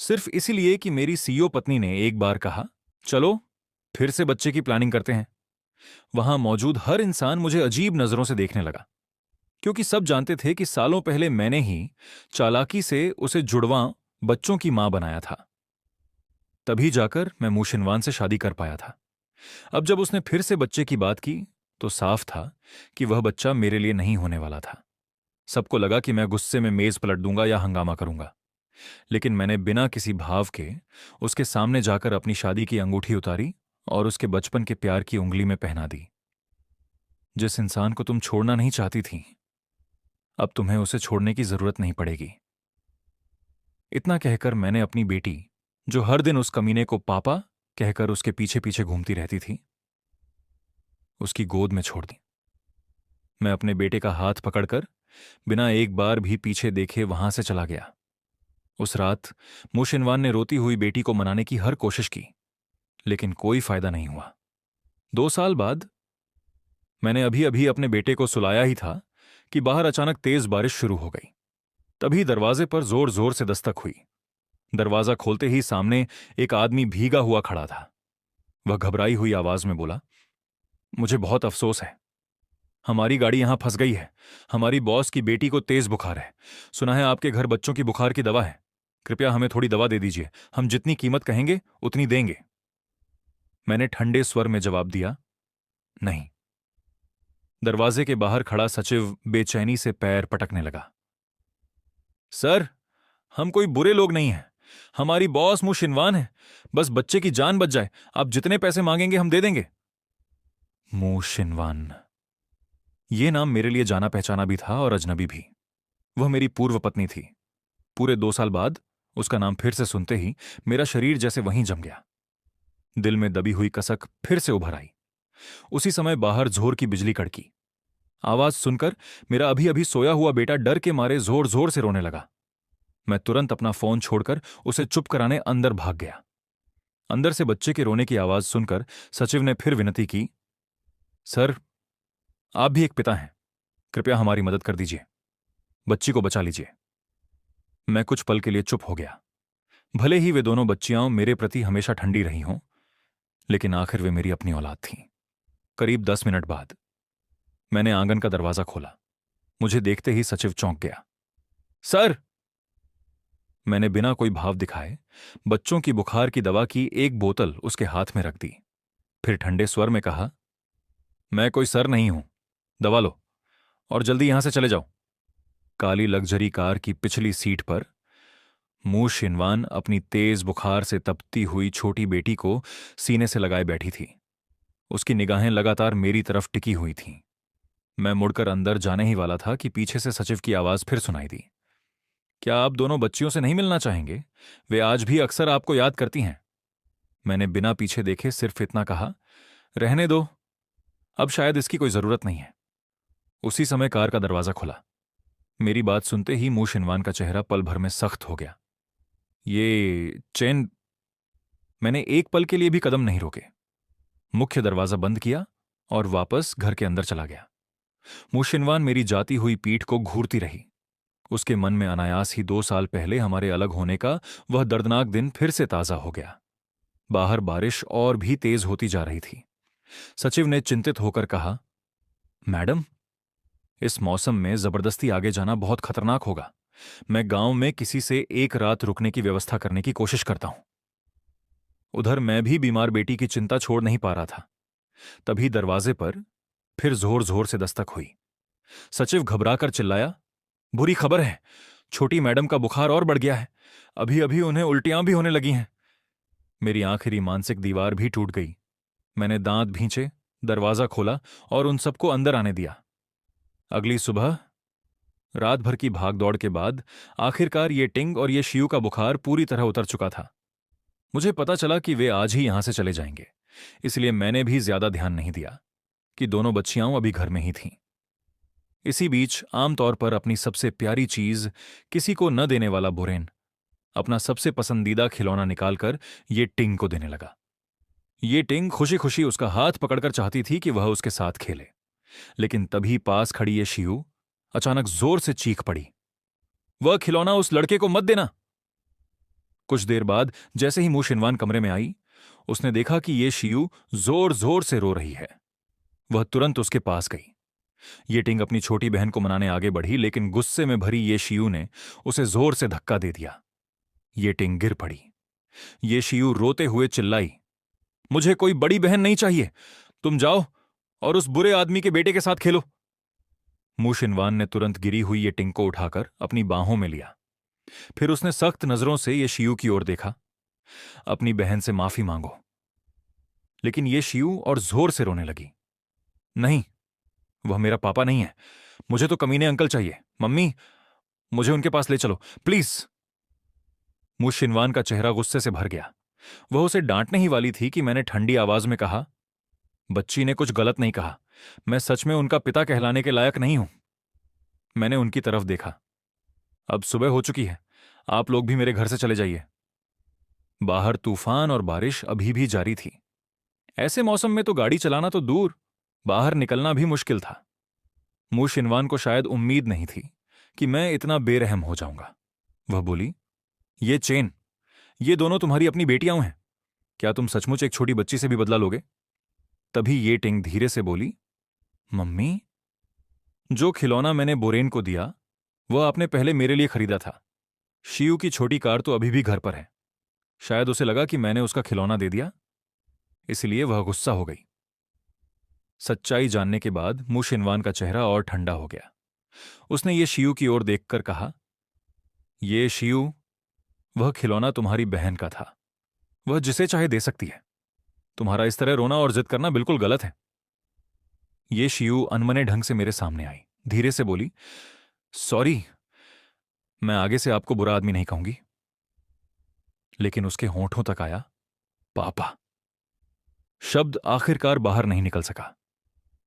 सिर्फ इसीलिए कि मेरी सीईओ पत्नी ने एक बार कहा, चलो फिर से बच्चे की प्लानिंग करते हैं। वहां मौजूद हर इंसान मुझे अजीब नजरों से देखने लगा, क्योंकि सब जानते थे कि सालों पहले मैंने ही चालाकी से उसे जुड़वां बच्चों की मां बनाया था। तभी जाकर मैं मूशिनवान से शादी कर पाया था। अब जब उसने फिर से बच्चे की बात की, तो साफ था कि वह बच्चा मेरे लिए नहीं होने वाला था। सबको लगा कि मैं गुस्से में मेज पलट दूंगा या हंगामा करूंगा, लेकिन मैंने बिना किसी भाव के उसके सामने जाकर अपनी शादी की अंगूठी उतारी और उसके बचपन के प्यार की उंगली में पहना दी। जिस इंसान को तुम छोड़ना नहीं चाहती थी, अब तुम्हें उसे छोड़ने की जरूरत नहीं पड़ेगी। इतना कहकर मैंने अपनी बेटी, जो हर दिन उस कमीने को पापा कहकर उसके पीछे पीछे घूमती रहती थी, उसकी गोद में छोड़ दी। मैं अपने बेटे का हाथ पकड़कर बिना एक बार भी पीछे देखे वहां से चला गया। उस रात मूशिनवान ने रोती हुई बेटी को मनाने की हर कोशिश की, लेकिन कोई फायदा नहीं हुआ। 2 साल बाद मैंने अभी अभी अपने बेटे को सुलाया ही था कि बाहर अचानक तेज बारिश शुरू हो गई। तभी दरवाजे पर जोर जोर से दस्तक हुई। दरवाजा खोलते ही सामने एक आदमी भीगा हुआ खड़ा था। वह घबराई हुई आवाज में बोला, मुझे बहुत अफसोस है, हमारी गाड़ी यहां फंस गई है। हमारी बॉस की बेटी को तेज बुखार है। सुना है आपके घर बच्चों की बुखार की दवा है। कृपया हमें थोड़ी दवा दे दीजिए, हम जितनी कीमत कहेंगे उतनी देंगे। मैंने ठंडे स्वर में जवाब दिया, नहीं। दरवाजे के बाहर खड़ा सचिव बेचैनी से पैर पटकने लगा। सर, हम कोई बुरे लोग नहीं हैं। हमारी बॉस मूशिनवान है। बस बच्चे की जान बच जाए, आप जितने पैसे मांगेंगे हम दे देंगे। मूशिनवान, यह नाम मेरे लिए जाना पहचाना भी था और अजनबी भी। वह मेरी पूर्व पत्नी थी। पूरे 2 साल बाद उसका नाम फिर से सुनते ही मेरा शरीर जैसे वहीं जम गया। दिल में दबी हुई कसक फिर से उभर आई। उसी समय बाहर जोर की बिजली कड़की। आवाज सुनकर मेरा अभी अभी सोया हुआ बेटा डर के मारे जोर जोर से रोने लगा। मैं तुरंत अपना फोन छोड़कर उसे चुप कराने अंदर भाग गया। अंदर से बच्चे के रोने की आवाज सुनकर सचिव ने फिर विनती की, सर, आप भी एक पिता हैं, कृपया हमारी मदद कर दीजिए, बच्ची को बचा लीजिए। मैं कुछ पल के लिए चुप हो गया। भले ही वे दोनों बच्चियां मेरे प्रति हमेशा ठंडी रही हों, लेकिन आखिर वे मेरी अपनी औलाद थीं। करीब 10 मिनट बाद मैंने आंगन का दरवाजा खोला। मुझे देखते ही सचिव चौंक गया। सर! मैंने बिना कोई भाव दिखाए बच्चों की बुखार की दवा की एक बोतल उसके हाथ में रख दी। फिर ठंडे स्वर में कहा, मैं कोई सर नहीं हूं, दवा लो और जल्दी यहां से चले जाओ। काली लग्जरी कार की पिछली सीट पर मूशिनवान अपनी तेज बुखार से तपती हुई छोटी बेटी को सीने से लगाए बैठी थी। उसकी निगाहें लगातार मेरी तरफ टिकी हुई थीं। मैं मुड़कर अंदर जाने ही वाला था कि पीछे से सचिव की आवाज फिर सुनाई दी, क्या आप दोनों बच्चियों से नहीं मिलना चाहेंगे? वे आज भी अक्सर आपको याद करती हैं। मैंने बिना पीछे देखे सिर्फ इतना कहा, रहने दो, अब शायद इसकी कोई जरूरत नहीं है। उसी समय कार का दरवाजा खुला। मेरी बात सुनते ही मूशिनवान का चेहरा पल भर में सख्त हो गया। ये चैन। मैंने एक पल के लिए भी कदम नहीं रोके, मुख्य दरवाजा बंद किया और वापस घर के अंदर चला गया। मूशिनवान मेरी जाती हुई पीठ को घूरती रही। उसके मन में अनायास ही 2 साल पहले हमारे अलग होने का वह दर्दनाक दिन फिर से ताजा हो गया। बाहर बारिश और भी तेज होती जा रही थी। सचिव ने चिंतित होकर कहा, मैडम, इस मौसम में जबरदस्ती आगे जाना बहुत खतरनाक होगा। मैं गांव में किसी से एक रात रुकने की व्यवस्था करने की कोशिश करता हूं। उधर मैं भी बीमार बेटी की चिंता छोड़ नहीं पा रहा था। तभी दरवाजे पर फिर जोर जोर से दस्तक हुई। सचिव घबराकर चिल्लाया, बुरी खबर है, छोटी मैडम का बुखार और बढ़ गया है। अभी अभी उन्हें उल्टियां भी होने लगी हैं। मेरी आखिरी मानसिक दीवार भी टूट गई। मैंने दांत भींचे, दरवाजा खोला और उन सबको अंदर आने दिया। अगली सुबह रात भर की भागदौड़ के बाद आखिरकार ये टिंग और ये शियू का बुखार पूरी तरह उतर चुका था। मुझे पता चला कि वे आज ही यहां से चले जाएंगे, इसलिए मैंने भी ज्यादा ध्यान नहीं दिया कि दोनों बच्चियां अभी घर में ही थीं। इसी बीच आमतौर पर अपनी सबसे प्यारी चीज किसी को न देने वाला बुरेन अपना सबसे पसंदीदा खिलौना निकालकर ये टिंग को देने लगा। ये टिंग खुशी खुशी उसका हाथ पकड़कर चाहती थी कि वह उसके साथ खेले, लेकिन तभी पास खड़ी ये शियू अचानक जोर से चीख पड़ी, वह खिलौना उस लड़के को मत देना। कुछ देर बाद जैसे ही मूशिनवान कमरे में आई, उसने देखा कि ये शियू जोर जोर से रो रही है। वह तुरंत उसके पास गई। ये टिंग अपनी छोटी बहन को मनाने आगे बढ़ी, लेकिन गुस्से में भरी ये शियू ने उसे जोर से धक्का दे दिया। ये टिंग गिर पड़ी। ये शियू रोते हुए चिल्लाई, मुझे कोई बड़ी बहन नहीं चाहिए, तुम जाओ और उस बुरे आदमी के बेटे के साथ खेलो। मूशिनवान ने तुरंत गिरी हुई ये टिंग को उठाकर अपनी बाहों में लिया। फिर उसने सख्त नजरों से ये शियू की ओर देखा, अपनी बहन से माफी मांगो। लेकिन ये शियू और जोर से रोने लगी, नहीं, वह मेरा पापा नहीं है, मुझे तो कमीने अंकल चाहिए। मम्मी, मुझे उनके पास ले चलो प्लीज। मूशिनवान का चेहरा गुस्से से भर गया। वह उसे डांटने ही वाली थी कि मैंने ठंडी आवाज में कहा, बच्ची ने कुछ गलत नहीं कहा, मैं सच में उनका पिता कहलाने के लायक नहीं हूं। मैंने उनकी तरफ देखा। अब सुबह हो चुकी है, आप लोग भी मेरे घर से चले जाइए। बाहर तूफान और बारिश अभी भी जारी थी। ऐसे मौसम में तो गाड़ी चलाना तो दूर, बाहर निकलना भी मुश्किल था। मूशिनवान को शायद उम्मीद नहीं थी कि मैं इतना बेरहम हो जाऊंगा। वह बोली, ये चेन, ये दोनों तुम्हारी अपनी बेटियां हैं, क्या तुम सचमुच एक छोटी बच्ची से भी बदला लोगे? तभी ये टिंग धीरे से बोली, मम्मी, जो खिलौना मैंने बोरेन को दिया वह आपने पहले मेरे लिए खरीदा था। शियू की छोटी कार तो अभी भी घर पर है। शायद उसे लगा कि मैंने उसका खिलौना दे दिया, इसलिए वह गुस्सा हो गई। सच्चाई जानने के बाद मूशिनवान का चेहरा और ठंडा हो गया। उसने ये शियू की ओर देखकर कहा, ये शियू, वह खिलौना तुम्हारी बहन का था, वह जिसे चाहे दे सकती है। तुम्हारा इस तरह रोना और जिद करना बिल्कुल गलत है। ये शियू अनमने ढंग से मेरे सामने आई, धीरे से बोली, सॉरी, मैं आगे से आपको बुरा आदमी नहीं कहूंगी। लेकिन उसके होंठों तक आया, पापा। शब्द आखिरकार बाहर नहीं निकल सका।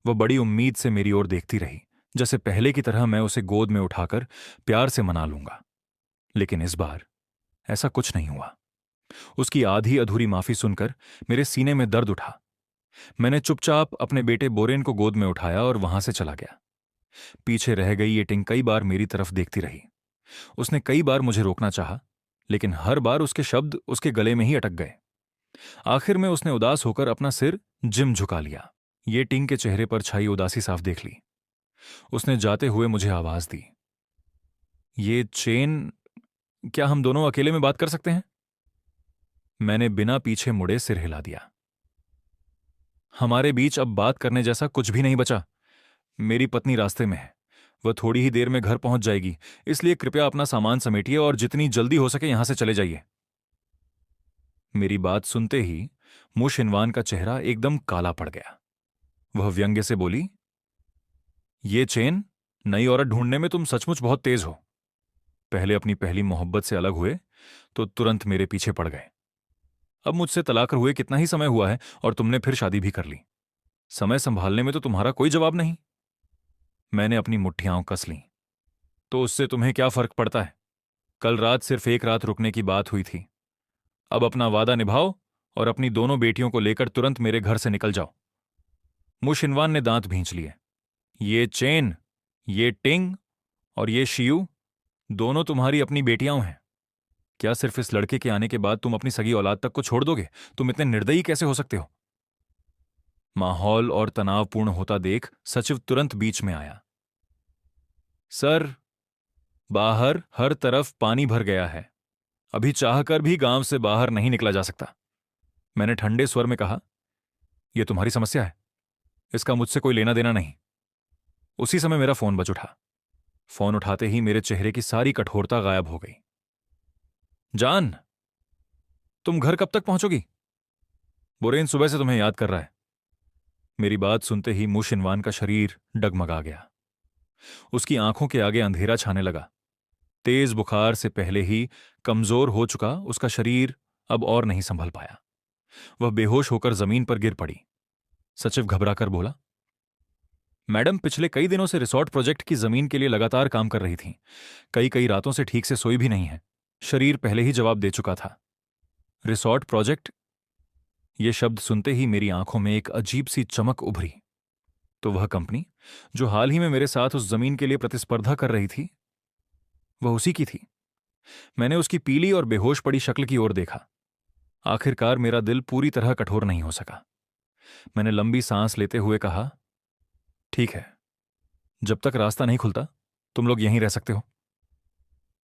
वह बड़ी उम्मीद से मेरी ओर देखती रही, जैसे पहले की तरह मैं उसे गोद में उठाकर प्यार से मना लूंगा। लेकिन इस बार ऐसा कुछ नहीं हुआ। उसकी आधी अधूरी माफी सुनकर मेरे सीने में दर्द उठा। मैंने चुपचाप अपने बेटे बोरेन को गोद में उठाया और वहां से चला गया। पीछे रह गई ये टिंग कई बार मेरी तरफ देखती रही। उसने कई बार मुझे रोकना चाहा, लेकिन हर बार उसके शब्द उसके गले में ही अटक गए। आखिर में उसने उदास होकर अपना सिर जिम झुका लिया। ये टिंग के चेहरे पर छाई उदासी साफ देख ली। उसने जाते हुए मुझे आवाज दी, ये चेन, क्या हम दोनों अकेले में बात कर सकते हैं? मैंने बिना पीछे मुड़े सिर हिला दिया। हमारे बीच अब बात करने जैसा कुछ भी नहीं बचा। मेरी पत्नी रास्ते में है, वह थोड़ी ही देर में घर पहुंच जाएगी, इसलिए कृपया अपना सामान समेटिए और जितनी जल्दी हो सके यहां से चले जाइए। मेरी बात सुनते ही मूशिनवान का चेहरा एकदम काला पड़ गया। वह व्यंग्य से बोली, ये चेन, नई औरत ढूंढने में तुम सचमुच बहुत तेज हो। पहले अपनी पहली मोहब्बत से अलग हुए तो तुरंत मेरे पीछे पड़ गए। अब मुझसे तलाक हुए कितना ही समय हुआ है और तुमने फिर शादी भी कर ली। समय संभालने में तो तुम्हारा कोई जवाब नहीं। मैंने अपनी मुट्ठियां कस लीं। तो उससे तुम्हें क्या फर्क पड़ता है? कल रात सिर्फ एक रात रुकने की बात हुई थी। अब अपना वादा निभाओ और अपनी दोनों बेटियों को लेकर तुरंत मेरे घर से निकल जाओ। मूशिनवान ने दांत भींच लिए। ये चेन, ये टिंग और ये शियू, दोनों तुम्हारी अपनी बेटियां हैं। क्या सिर्फ इस लड़के के आने के बाद तुम अपनी सगी औलाद तक को छोड़ दोगे? तुम इतने निर्दयी कैसे हो सकते हो? माहौल और तनावपूर्ण होता देख सचिव तुरंत बीच में आया। सर, बाहर हर तरफ पानी भर गया है, अभी चाहकर भी गांव से बाहर नहीं निकला जा सकता। मैंने ठंडे स्वर में कहा, यह तुम्हारी समस्या है, इसका मुझसे कोई लेना देना नहीं। उसी समय मेरा फोन बज उठा। फोन उठाते ही मेरे चेहरे की सारी कठोरता गायब हो गई। जान, तुम घर कब तक पहुंचोगी? बोरेन सुबह से तुम्हें याद कर रहा है। मेरी बात सुनते ही मूशिनवान का शरीर डगमगा गया। उसकी आंखों के आगे अंधेरा छाने लगा। तेज बुखार से पहले ही कमजोर हो चुका उसका शरीर अब और नहीं संभल पाया। वह बेहोश होकर जमीन पर गिर पड़ी। सचिव घबराकर बोला, मैडम पिछले कई दिनों से रिसोर्ट प्रोजेक्ट की जमीन के लिए लगातार काम कर रही थीं। कई कई रातों से ठीक से सोई भी नहीं है। शरीर पहले ही जवाब दे चुका था। Resort project? यह शब्द सुनते ही मेरी आंखों में एक अजीब सी चमक उभरी। तो वह कंपनी जो हाल ही में मेरे साथ उस जमीन के लिए प्रतिस्पर्धा कर रही थी, वह उसी की थी। मैंने उसकी पीली और बेहोश पड़ी शक्ल की ओर देखा। आखिरकार मेरा दिल पूरी तरह कठोर नहीं हो सका। मैंने लंबी सांस लेते हुए कहा, ठीक है, जब तक रास्ता नहीं खुलता तुम लोग यहीं रह सकते हो।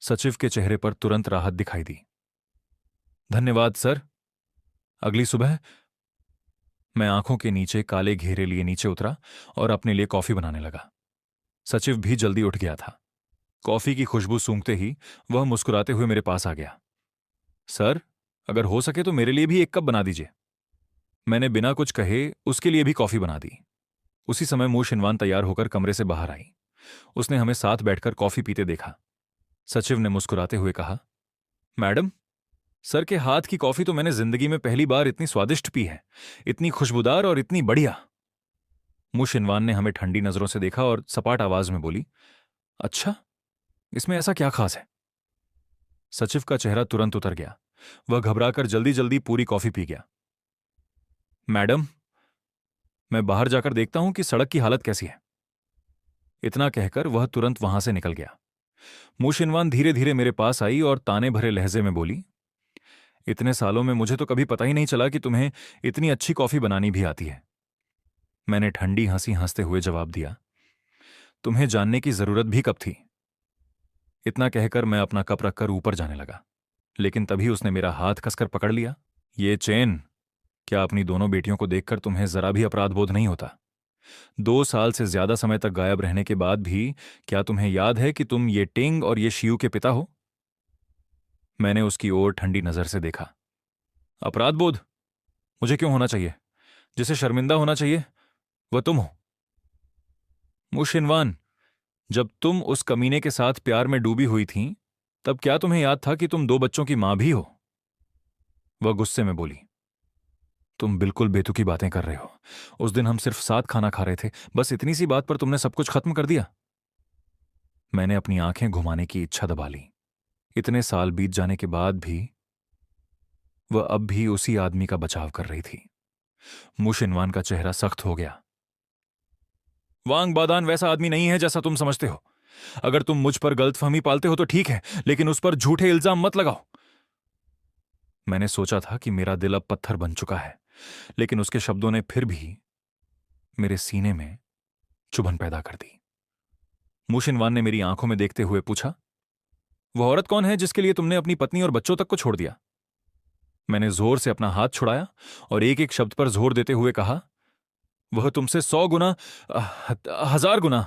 सचिव के चेहरे पर तुरंत राहत दिखाई दी। धन्यवाद सर। अगली सुबह मैं आंखों के नीचे काले घेरे लिए नीचे उतरा और अपने लिए कॉफी बनाने लगा। सचिव भी जल्दी उठ गया था। कॉफी की खुशबू सूंघते ही वह मुस्कुराते हुए मेरे पास आ गया। सर, अगर हो सके तो मेरे लिए भी एक कप बना दीजिए। मैंने बिना कुछ कहे उसके लिए भी कॉफी बना दी। उसी समय मुंह शिनवान तैयार होकर कमरे से बाहर आई। उसने हमें साथ बैठकर कॉफी पीते देखा। सचिव ने मुस्कुराते हुए कहा, मैडम, सर के हाथ की कॉफी तो मैंने जिंदगी में पहली बार इतनी स्वादिष्ट पी है, इतनी खुशबूदार और इतनी बढ़िया। मुंह शिनवान ने हमें ठंडी नजरों से देखा और सपाट आवाज में बोली, अच्छा, इसमें ऐसा क्या खास है? सचिव का चेहरा तुरंत उतर गया। वह घबराकर जल्दी जल्दी पूरी कॉफी पी गया। मैडम, मैं बाहर जाकर देखता हूं कि सड़क की हालत कैसी है। इतना कहकर वह तुरंत वहां से निकल गया। मुशिनवान धीरे धीरे मेरे पास आई और ताने भरे लहजे में बोली, इतने सालों में मुझे तो कभी पता ही नहीं चला कि तुम्हें इतनी अच्छी कॉफी बनानी भी आती है। मैंने ठंडी हंसी हंसते हुए जवाब दिया, तुम्हें जानने की जरूरत भी कब थी। इतना कहकर मैं अपना कप रखकर ऊपर जाने लगा, लेकिन तभी उसने मेरा हाथ कसकर पकड़ लिया। ये चेन, क्या अपनी दोनों बेटियों को देखकर तुम्हें जरा भी अपराध बोध नहीं होता? 2 साल से ज्यादा समय तक गायब रहने के बाद भी क्या तुम्हें याद है कि तुम ये टिंग और ये शियू के पिता हो? मैंने उसकी ओर ठंडी नजर से देखा। अपराध बोध मुझे क्यों होना चाहिए? जिसे शर्मिंदा होना चाहिए वह तुम हो। मुशिनवान, जब तुम उस कमीने के साथ प्यार में डूबी हुई थीं, तब क्या तुम्हें याद था कि तुम 2 बच्चों की मां भी हो? वह गुस्से में बोली, तुम बिल्कुल बेतुकी बातें कर रहे हो। उस दिन हम सिर्फ साथ खाना खा रहे थे, बस इतनी सी बात पर तुमने सब कुछ खत्म कर दिया। मैंने अपनी आंखें घुमाने की इच्छा दबा ली। इतने साल बीत जाने के बाद भी वह अब भी उसी आदमी का बचाव कर रही थी। मुशिनवान का चेहरा सख्त हो गया। वांग बादान वैसा आदमी नहीं है जैसा तुम समझते हो। अगर तुम मुझ पर गलतफहमी पालते हो तो ठीक है, लेकिन उस पर झूठे इल्जाम मत लगाओ। मैंने सोचा था कि मेरा दिल अब पत्थर बन चुका है, लेकिन उसके शब्दों ने फिर भी मेरे सीने में चुभन पैदा कर दी। मुशिनवान ने मेरी आंखों में देखते हुए पूछा, वह औरत कौन है जिसके लिए तुमने अपनी पत्नी और बच्चों तक को छोड़ दिया? मैंने जोर से अपना हाथ छुड़ाया और एक एक शब्द पर जोर देते हुए कहा, वह तुमसे 100 गुना, 1000 गुना,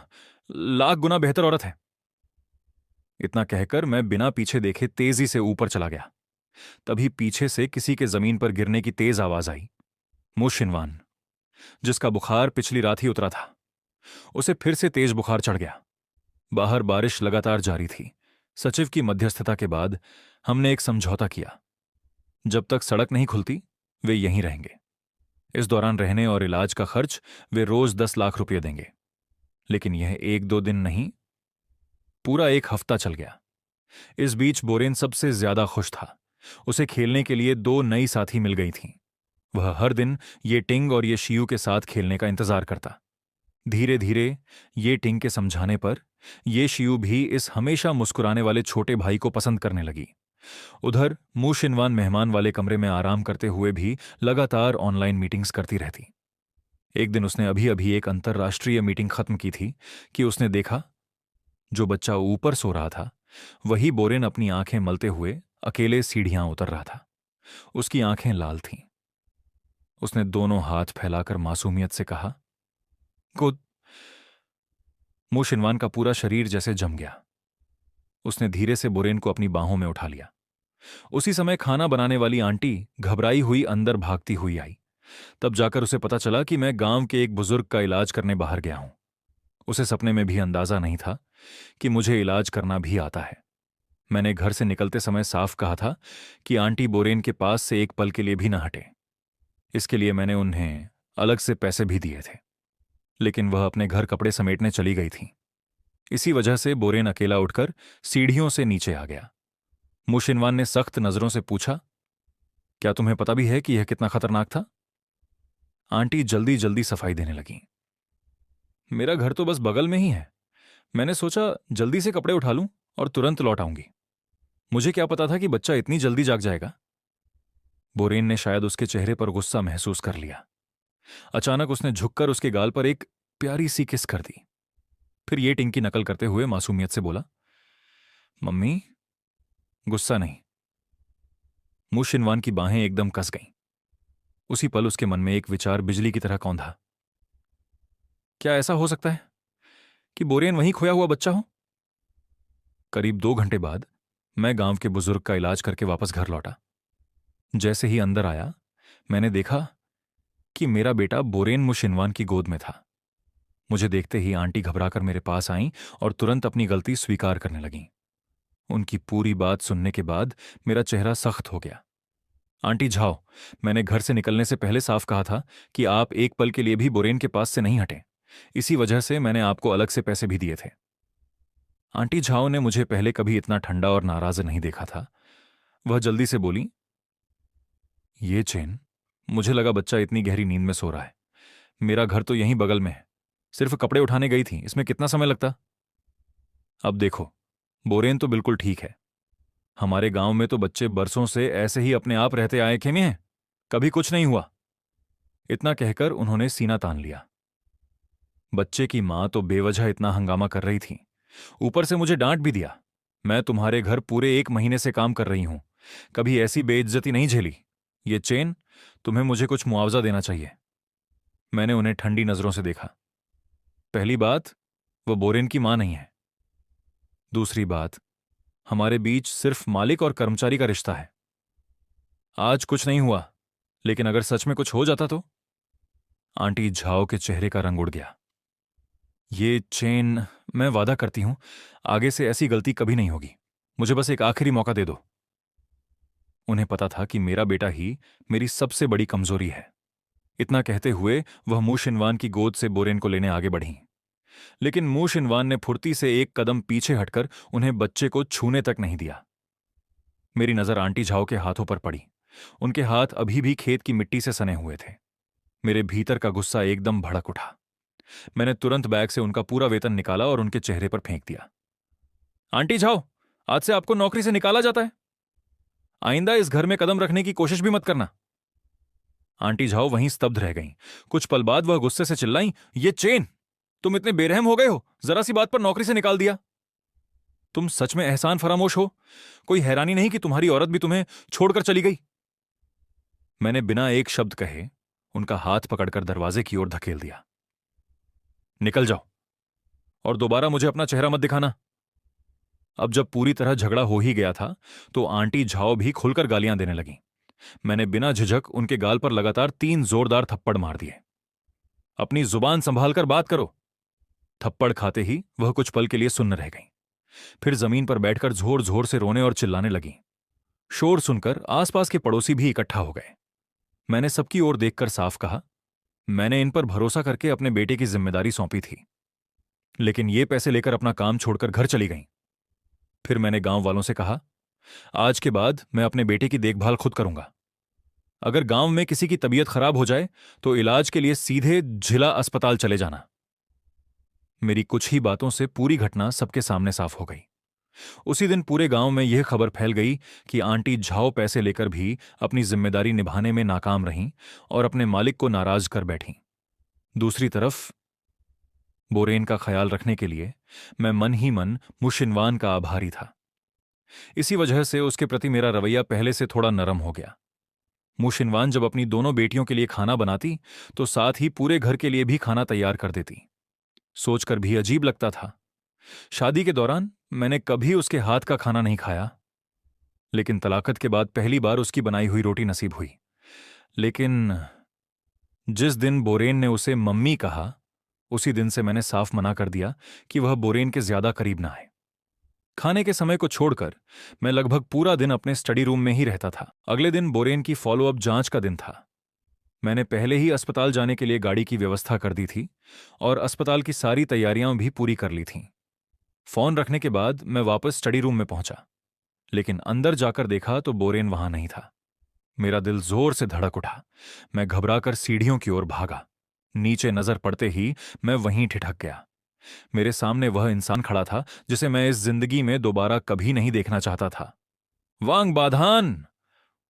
लाख गुना बेहतर औरत है। इतना कहकर मैं बिना पीछे देखे तेजी से ऊपर चला गया। तभी पीछे से किसी के जमीन पर गिरने की तेज आवाज आई। मुशिनवान, जिसका बुखार पिछली रात ही उतरा था, उसे फिर से तेज बुखार चढ़ गया। बाहर बारिश लगातार जारी थी। सचिव की मध्यस्थता के बाद हमने एक समझौता किया, जब तक सड़क नहीं खुलती वे यहीं रहेंगे। इस दौरान रहने और इलाज का खर्च वे रोज 10 लाख रुपये देंगे। लेकिन यह 1-2 दिन नहीं, पूरा 1 हफ्ता चल गया। इस बीच बोरेन सबसे ज्यादा खुश था। उसे खेलने के लिए 2 नई साथी मिल गई थीं। वह हर दिन ये टिंग और ये शियू के साथ खेलने का इंतजार करता। धीरे धीरे ये टिंग के समझाने पर ये शियू भी इस हमेशा मुस्कुराने वाले छोटे भाई को पसंद करने लगी। उधर मुशिनवान मेहमान वाले कमरे में आराम करते हुए भी लगातार ऑनलाइन मीटिंग्स करती रहती। एक दिन उसने अभी अभी एक अंतर्राष्ट्रीय मीटिंग खत्म की थी कि उसने देखा, जो बच्चा ऊपर सो रहा था वही बोरेन अपनी आंखें मलते हुए अकेले सीढ़ियां उतर रहा था। उसकी आंखें लाल थीं। उसने दोनों हाथ फैलाकर मासूमियत से कहा, गुड। मुशिनवान का पूरा शरीर जैसे जम गया। उसने धीरे से बोरेन को अपनी बाहों में उठा लिया। उसी समय खाना बनाने वाली आंटी घबराई हुई अंदर भागती हुई आई। तब जाकर उसे पता चला कि मैं गांव के एक बुजुर्ग का इलाज करने बाहर गया हूं। उसे सपने में भी अंदाजा नहीं था कि मुझे इलाज करना भी आता है। मैंने घर से निकलते समय साफ कहा था कि आंटी बोरेन के पास से एक पल के लिए भी न हटे। इसके लिए मैंने उन्हें अलग से पैसे भी दिए थे, लेकिन वह अपने घर कपड़े समेटने चली गई थी। इसी वजह से बोरेन अकेला उठकर सीढ़ियों से नीचे आ गया। मुशिनवान ने सख्त नजरों से पूछा, क्या तुम्हें पता भी है कि यह कितना खतरनाक था? आंटी जल्दी जल्दी सफाई देने लगी। मेरा घर तो बस बगल में ही है। मैंने सोचा जल्दी से कपड़े उठा लूं और तुरंत लौट आऊंगी। मुझे क्या पता था कि बच्चा इतनी जल्दी जाग जाएगा। बोरेन ने शायद उसके चेहरे पर गुस्सा महसूस कर लिया। अचानक उसने झुककर उसके गाल पर एक प्यारी सी किस कर दी। फिर ये टिंग की नकल करते हुए मासूमियत से बोला, मम्मी, गुस्सा नहीं। मुंह शिनवान की बाहें एकदम कस गईं। उसी पल उसके मन में एक विचार बिजली की तरह कौंधा। क्या ऐसा हो सकता है कि बोरेन वहीं खोया हुआ बच्चा हो? करीब 2 घंटे बाद मैं गांव के बुजुर्ग का इलाज करके वापस घर लौटा। जैसे ही अंदर आया, मैंने देखा कि मेरा बेटा बोरेन मुशिनवान की गोद में था। मुझे देखते ही आंटी घबराकर मेरे पास आईं और तुरंत अपनी गलती स्वीकार करने लगीं। उनकी पूरी बात सुनने के बाद मेरा चेहरा सख्त हो गया। आंटी झाओ, मैंने घर से निकलने से पहले साफ कहा था कि आप एक पल के लिए भी बोरेन के पास से नहीं हटे। इसी वजह से मैंने आपको अलग से पैसे भी दिए थे। आंटी झाओ ने मुझे पहले कभी इतना ठंडा और नाराज नहीं देखा था। वह जल्दी से बोली, ये चेन, मुझे लगा बच्चा इतनी गहरी नींद में सो रहा है। मेरा घर तो यहीं बगल में है। सिर्फ कपड़े उठाने गई थी, इसमें कितना समय लगता। अब देखो, बोरेन तो बिल्कुल ठीक है। हमारे गांव में तो बच्चे बरसों से ऐसे ही अपने आप रहते आए खेमे हैं, कभी कुछ नहीं हुआ। इतना कहकर उन्होंने सीना तान लिया। बच्चे की मां तो बेवजह इतना हंगामा कर रही थी, ऊपर से मुझे डांट भी दिया। मैं तुम्हारे घर पूरे 1 महीने से काम कर रही हूं, कभी ऐसी बेइज्जती नहीं झेली। ये चेन, तुम्हें मुझे कुछ मुआवजा देना चाहिए। मैंने उन्हें ठंडी नजरों से देखा। पहली बात, वो बोरेन की मां नहीं है। दूसरी बात, हमारे बीच सिर्फ मालिक और कर्मचारी का रिश्ता है। आज कुछ नहीं हुआ, लेकिन अगर सच में कुछ हो जाता तो? आंटी झाओ के चेहरे का रंग उड़ गया। ये चेन, मैं वादा करती हूं, आगे से ऐसी गलती कभी नहीं होगी। मुझे बस एक आखिरी मौका दे दो। उन्हें पता था कि मेरा बेटा ही मेरी सबसे बड़ी कमजोरी है। इतना कहते हुए वह मुंह शिनवान की गोद से बोरेन को लेने आगे बढ़ी, लेकिन मुंह शिनवान ने फुर्ती से एक कदम पीछे हटकर उन्हें बच्चे को छूने तक नहीं दिया। मेरी नजर आंटी झाओ के हाथों पर पड़ी। उनके हाथ अभी भी खेत की मिट्टी से सने हुए थे। मेरे भीतर का गुस्सा एकदम भड़क उठा। मैंने तुरंत बैग से उनका पूरा वेतन निकाला और उनके चेहरे पर फेंक दिया। आंटी झाओ, आज से आपको नौकरी से निकाला जाता है। आइंदा इस घर में कदम रखने की कोशिश भी मत करना। आंटी झाओ वहीं स्तब्ध रह गईं। कुछ पल बाद वह गुस्से से चिल्लाईं, ये चेन, तुम इतने बेरहम हो गए हो, जरा सी बात पर नौकरी से निकाल दिया। तुम सच में एहसान फरामोश हो। कोई हैरानी नहीं कि तुम्हारी औरत भी तुम्हें छोड़कर चली गई। मैंने बिना एक शब्द कहे उनका हाथ पकड़कर दरवाजे की ओर धकेल दिया। निकल जाओ और दोबारा मुझे अपना चेहरा मत दिखाना। अब जब पूरी तरह झगड़ा हो ही गया था तो आंटी झाओ भी खुलकर गालियां देने लगीं। मैंने बिना झिझक उनके गाल पर लगातार 3 जोरदार थप्पड़ मार दिए। अपनी जुबान संभालकर बात करो। थप्पड़ खाते ही वह कुछ पल के लिए सुन्न रह गईं। फिर जमीन पर बैठकर जोर जोर से रोने और चिल्लाने लगीं। शोर सुनकर आसपास के पड़ोसी भी इकट्ठा हो गए। मैंने सबकी ओर देखकर साफ कहा, मैंने इन पर भरोसा करके अपने बेटे की जिम्मेदारी सौंपी थी, लेकिन ये पैसे लेकर अपना काम छोड़कर घर चली गईं। फिर मैंने गांव वालों से कहा, आज के बाद मैं अपने बेटे की देखभाल खुद करूंगा। अगर गांव में किसी की तबीयत खराब हो जाए तो इलाज के लिए सीधे जिला अस्पताल चले जाना। मेरी कुछ ही बातों से पूरी घटना सबके सामने साफ हो गई। उसी दिन पूरे गांव में यह खबर फैल गई कि आंटी झाओ पैसे लेकर भी अपनी जिम्मेदारी निभाने में नाकाम रहीं और अपने मालिक को नाराज कर बैठीं। दूसरी तरफ बोरेन का ख्याल रखने के लिए मैं मन ही मन मुशिनवान का आभारी था। इसी वजह से उसके प्रति मेरा रवैया पहले से थोड़ा नरम हो गया। मुशिनवान जब अपनी दोनों बेटियों के लिए खाना बनाती तो साथ ही पूरे घर के लिए भी खाना तैयार कर देती। सोचकर भी अजीब लगता था। शादी के दौरान मैंने कभी उसके हाथ का खाना नहीं खाया, लेकिन तलाकत के बाद पहली बार उसकी बनाई हुई रोटी नसीब हुई। लेकिन जिस दिन बोरेन ने उसे मम्मी कहा, उसी दिन से मैंने साफ मना कर दिया कि वह बोरेन के ज्यादा करीब ना आए। खाने के समय को छोड़कर मैं लगभग पूरा दिन अपने स्टडी रूम में ही रहता था। अगले दिन बोरेन की फॉलोअप जांच का दिन था। मैंने पहले ही अस्पताल जाने के लिए गाड़ी की व्यवस्था कर दी थी और अस्पताल की सारी तैयारियां भी पूरी कर ली थीं। फोन रखने के बाद मैं वापस स्टडी रूम में पहुंचा, लेकिन अंदर जाकर देखा तो बोरेन वहां नहीं था। मेरा दिल जोर से धड़क उठा। मैं घबराकर सीढ़ियों की ओर भागा। नीचे नजर पड़ते ही मैं वहीं ठिठक गया। मेरे सामने वह इंसान खड़ा था जिसे मैं इस जिंदगी में दोबारा कभी नहीं देखना चाहता था। वांग बाधान,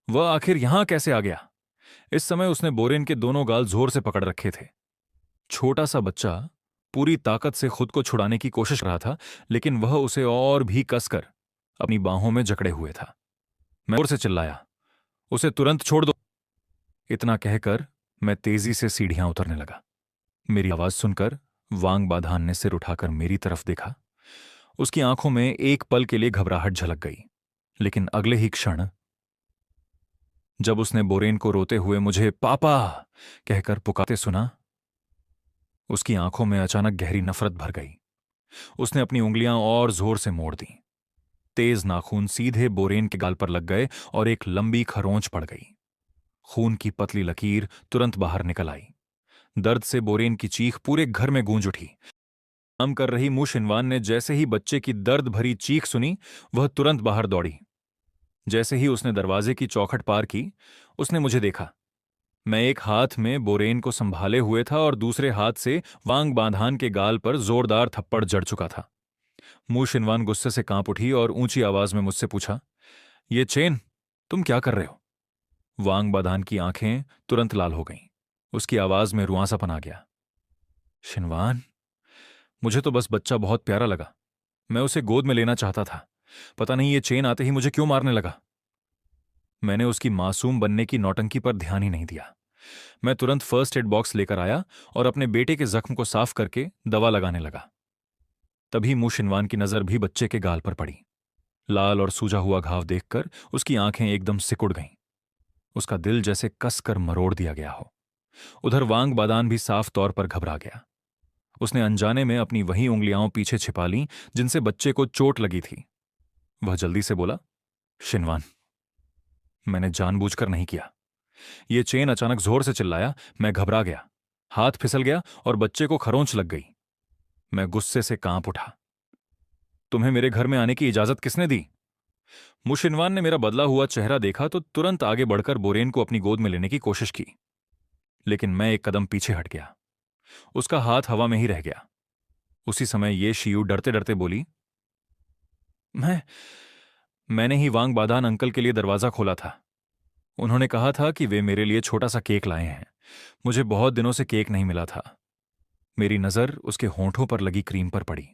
वह आखिर यहां कैसे आ गया? इस समय उसने बोरेन के दोनों गाल जोर से पकड़ रखे थे। छोटा सा बच्चा पूरी ताकत से खुद को छुड़ाने की कोशिश कर रहा था, लेकिन वह उसे और भी कसकर अपनी बाहों में जकड़े हुए था। मैं जोर से चिल्लाया, उसे तुरंत छोड़ दो। इतना कहकर मैं तेजी से सीढ़ियां उतरने लगा। मेरी आवाज सुनकर वांग बाधान ने सिर उठाकर मेरी तरफ देखा। उसकी आंखों में एक पल के लिए घबराहट झलक गई, लेकिन अगले ही क्षण जब उसने बोरेन को रोते हुए मुझे पापा कहकर पुकारते सुना, उसकी आंखों में अचानक गहरी नफरत भर गई। उसने अपनी उंगलियां और जोर से मोड़ दी। तेज नाखून सीधे बोरेन के गाल पर लग गए और एक लंबी खरोंच पड़ गई। खून की पतली लकीर तुरंत बाहर निकल आई। दर्द से बोरेन की चीख पूरे घर में गूंज उठी। काम कर रही मु शिनवान ने जैसे ही बच्चे की दर्द भरी चीख सुनी, वह तुरंत बाहर दौड़ी। जैसे ही उसने दरवाजे की चौखट पार की, उसने मुझे देखा। मैं एक हाथ में बोरेन को संभाले हुए था और दूसरे हाथ से वांग बाधान के गाल पर जोरदार थप्पड़ जड़ चुका था। मु शिनवान गुस्से से कांप उठी और ऊंची आवाज में मुझसे पूछा, ये चेन, तुम क्या कर रहे हो? वांग बाधान की आंखें तुरंत लाल हो गईं। उसकी आवाज में रुआंसापन आ गया। शिनवान, मुझे तो बस बच्चा बहुत प्यारा लगा। मैं उसे गोद में लेना चाहता था। पता नहीं ये चेन आते ही मुझे क्यों मारने लगा। मैंने उसकी मासूम बनने की नौटंकी पर ध्यान ही नहीं दिया। मैं तुरंत फर्स्ट एड बॉक्स लेकर आया और अपने बेटे के जख्म को साफ करके दवा लगाने लगा। तभी मुंह शिनवान की नजर भी बच्चे के गाल पर पड़ी। लाल और सूजा हुआ घाव देखकर उसकी आंखें एकदम सिकुड़ गईं। उसका दिल जैसे कसकर मरोड़ दिया गया हो। उधर वांग बादान भी साफ तौर पर घबरा गया। उसने अनजाने में अपनी वही उंगलियां पीछे छिपा लीं जिनसे बच्चे को चोट लगी थी। वह जल्दी से बोला, शिनवान, मैंने जानबूझकर नहीं किया। ये चेन अचानक जोर से चिल्लाया। मैं घबरा गया, हाथ फिसल गया और बच्चे को खरोंच लग गई। मैं गुस्से से कांप उठा। तुम्हें मेरे घर में आने की इजाजत किसने दी? मुशिनवान ने मेरा बदला हुआ चेहरा देखा तो तुरंत आगे बढ़कर बोरेन को अपनी गोद में लेने की कोशिश की, लेकिन मैं एक कदम पीछे हट गया। उसका हाथ हवा में ही रह गया। उसी समय ये शियू डरते डरते बोली, मैं मैंने ही वांग बादान अंकल के लिए दरवाजा खोला था। उन्होंने कहा था कि वे मेरे लिए छोटा सा केक लाए हैं। मुझे बहुत दिनों से केक नहीं मिला था। मेरी नजर उसके होंठों पर लगी क्रीम पर पड़ी।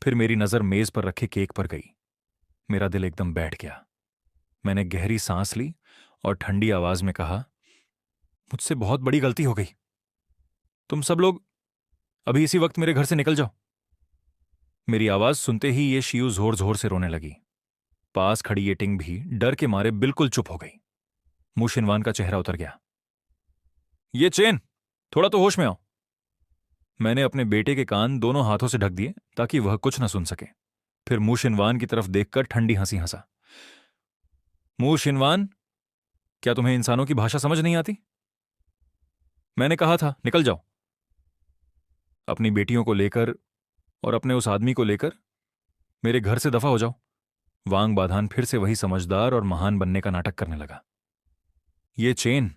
फिर मेरी नजर मेज पर रखे केक पर गई। मेरा दिल एकदम बैठ गया। मैंने गहरी सांस ली और ठंडी आवाज में कहा, मुझसे बहुत बड़ी गलती हो गई। तुम सब लोग अभी इसी वक्त मेरे घर से निकल जाओ। मेरी आवाज सुनते ही ये शियू जोर जोर से रोने लगी। पास खड़ी ये टिंग भी डर के मारे बिल्कुल चुप हो गई। मुशिनवान का चेहरा उतर गया। ये चेन, थोड़ा तो होश में आओ। मैंने अपने बेटे के कान दोनों हाथों से ढक दिए ताकि वह कुछ न सुन सके। फिर मुशिनवान की तरफ देखकर ठंडी हंसी हंसा। मुशिनवान, क्या तुम्हें इंसानों की भाषा समझ नहीं आती? मैंने कहा था निकल जाओ। अपनी बेटियों को लेकर और अपने उस आदमी को लेकर मेरे घर से दफा हो जाओ। वांग बाधान फिर से वही समझदार और महान बनने का नाटक करने लगा। ये चेन,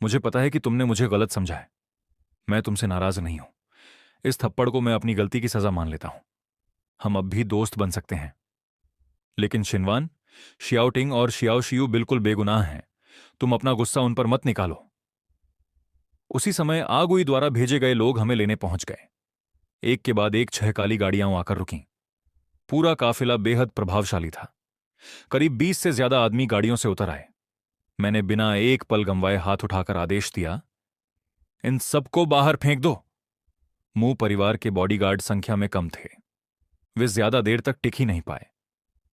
मुझे पता है कि तुमने मुझे गलत समझा है। मैं तुमसे नाराज नहीं हूं। इस थप्पड़ को मैं अपनी गलती की सजा मान लेता हूं। हम अब भी दोस्त बन सकते हैं। लेकिन शिनवान, शियाओटिंग और शियाओ शियू बिल्कुल बेगुनाह हैं। तुम अपना गुस्सा उन पर मत निकालो। उसी समय आगुई द्वारा भेजे गए लोग हमें लेने पहुंच गए। एक के बाद एक 6 काली गाड़ियां आकर रुकीं। पूरा काफिला बेहद प्रभावशाली था। करीब 20 से ज्यादा आदमी गाड़ियों से उतर आए। मैंने बिना एक पल गंवाए हाथ उठाकर आदेश दिया, इन सबको बाहर फेंक दो। मुंह परिवार के बॉडीगार्ड संख्या में कम थे। वे ज्यादा देर तक टिक ही नहीं पाए।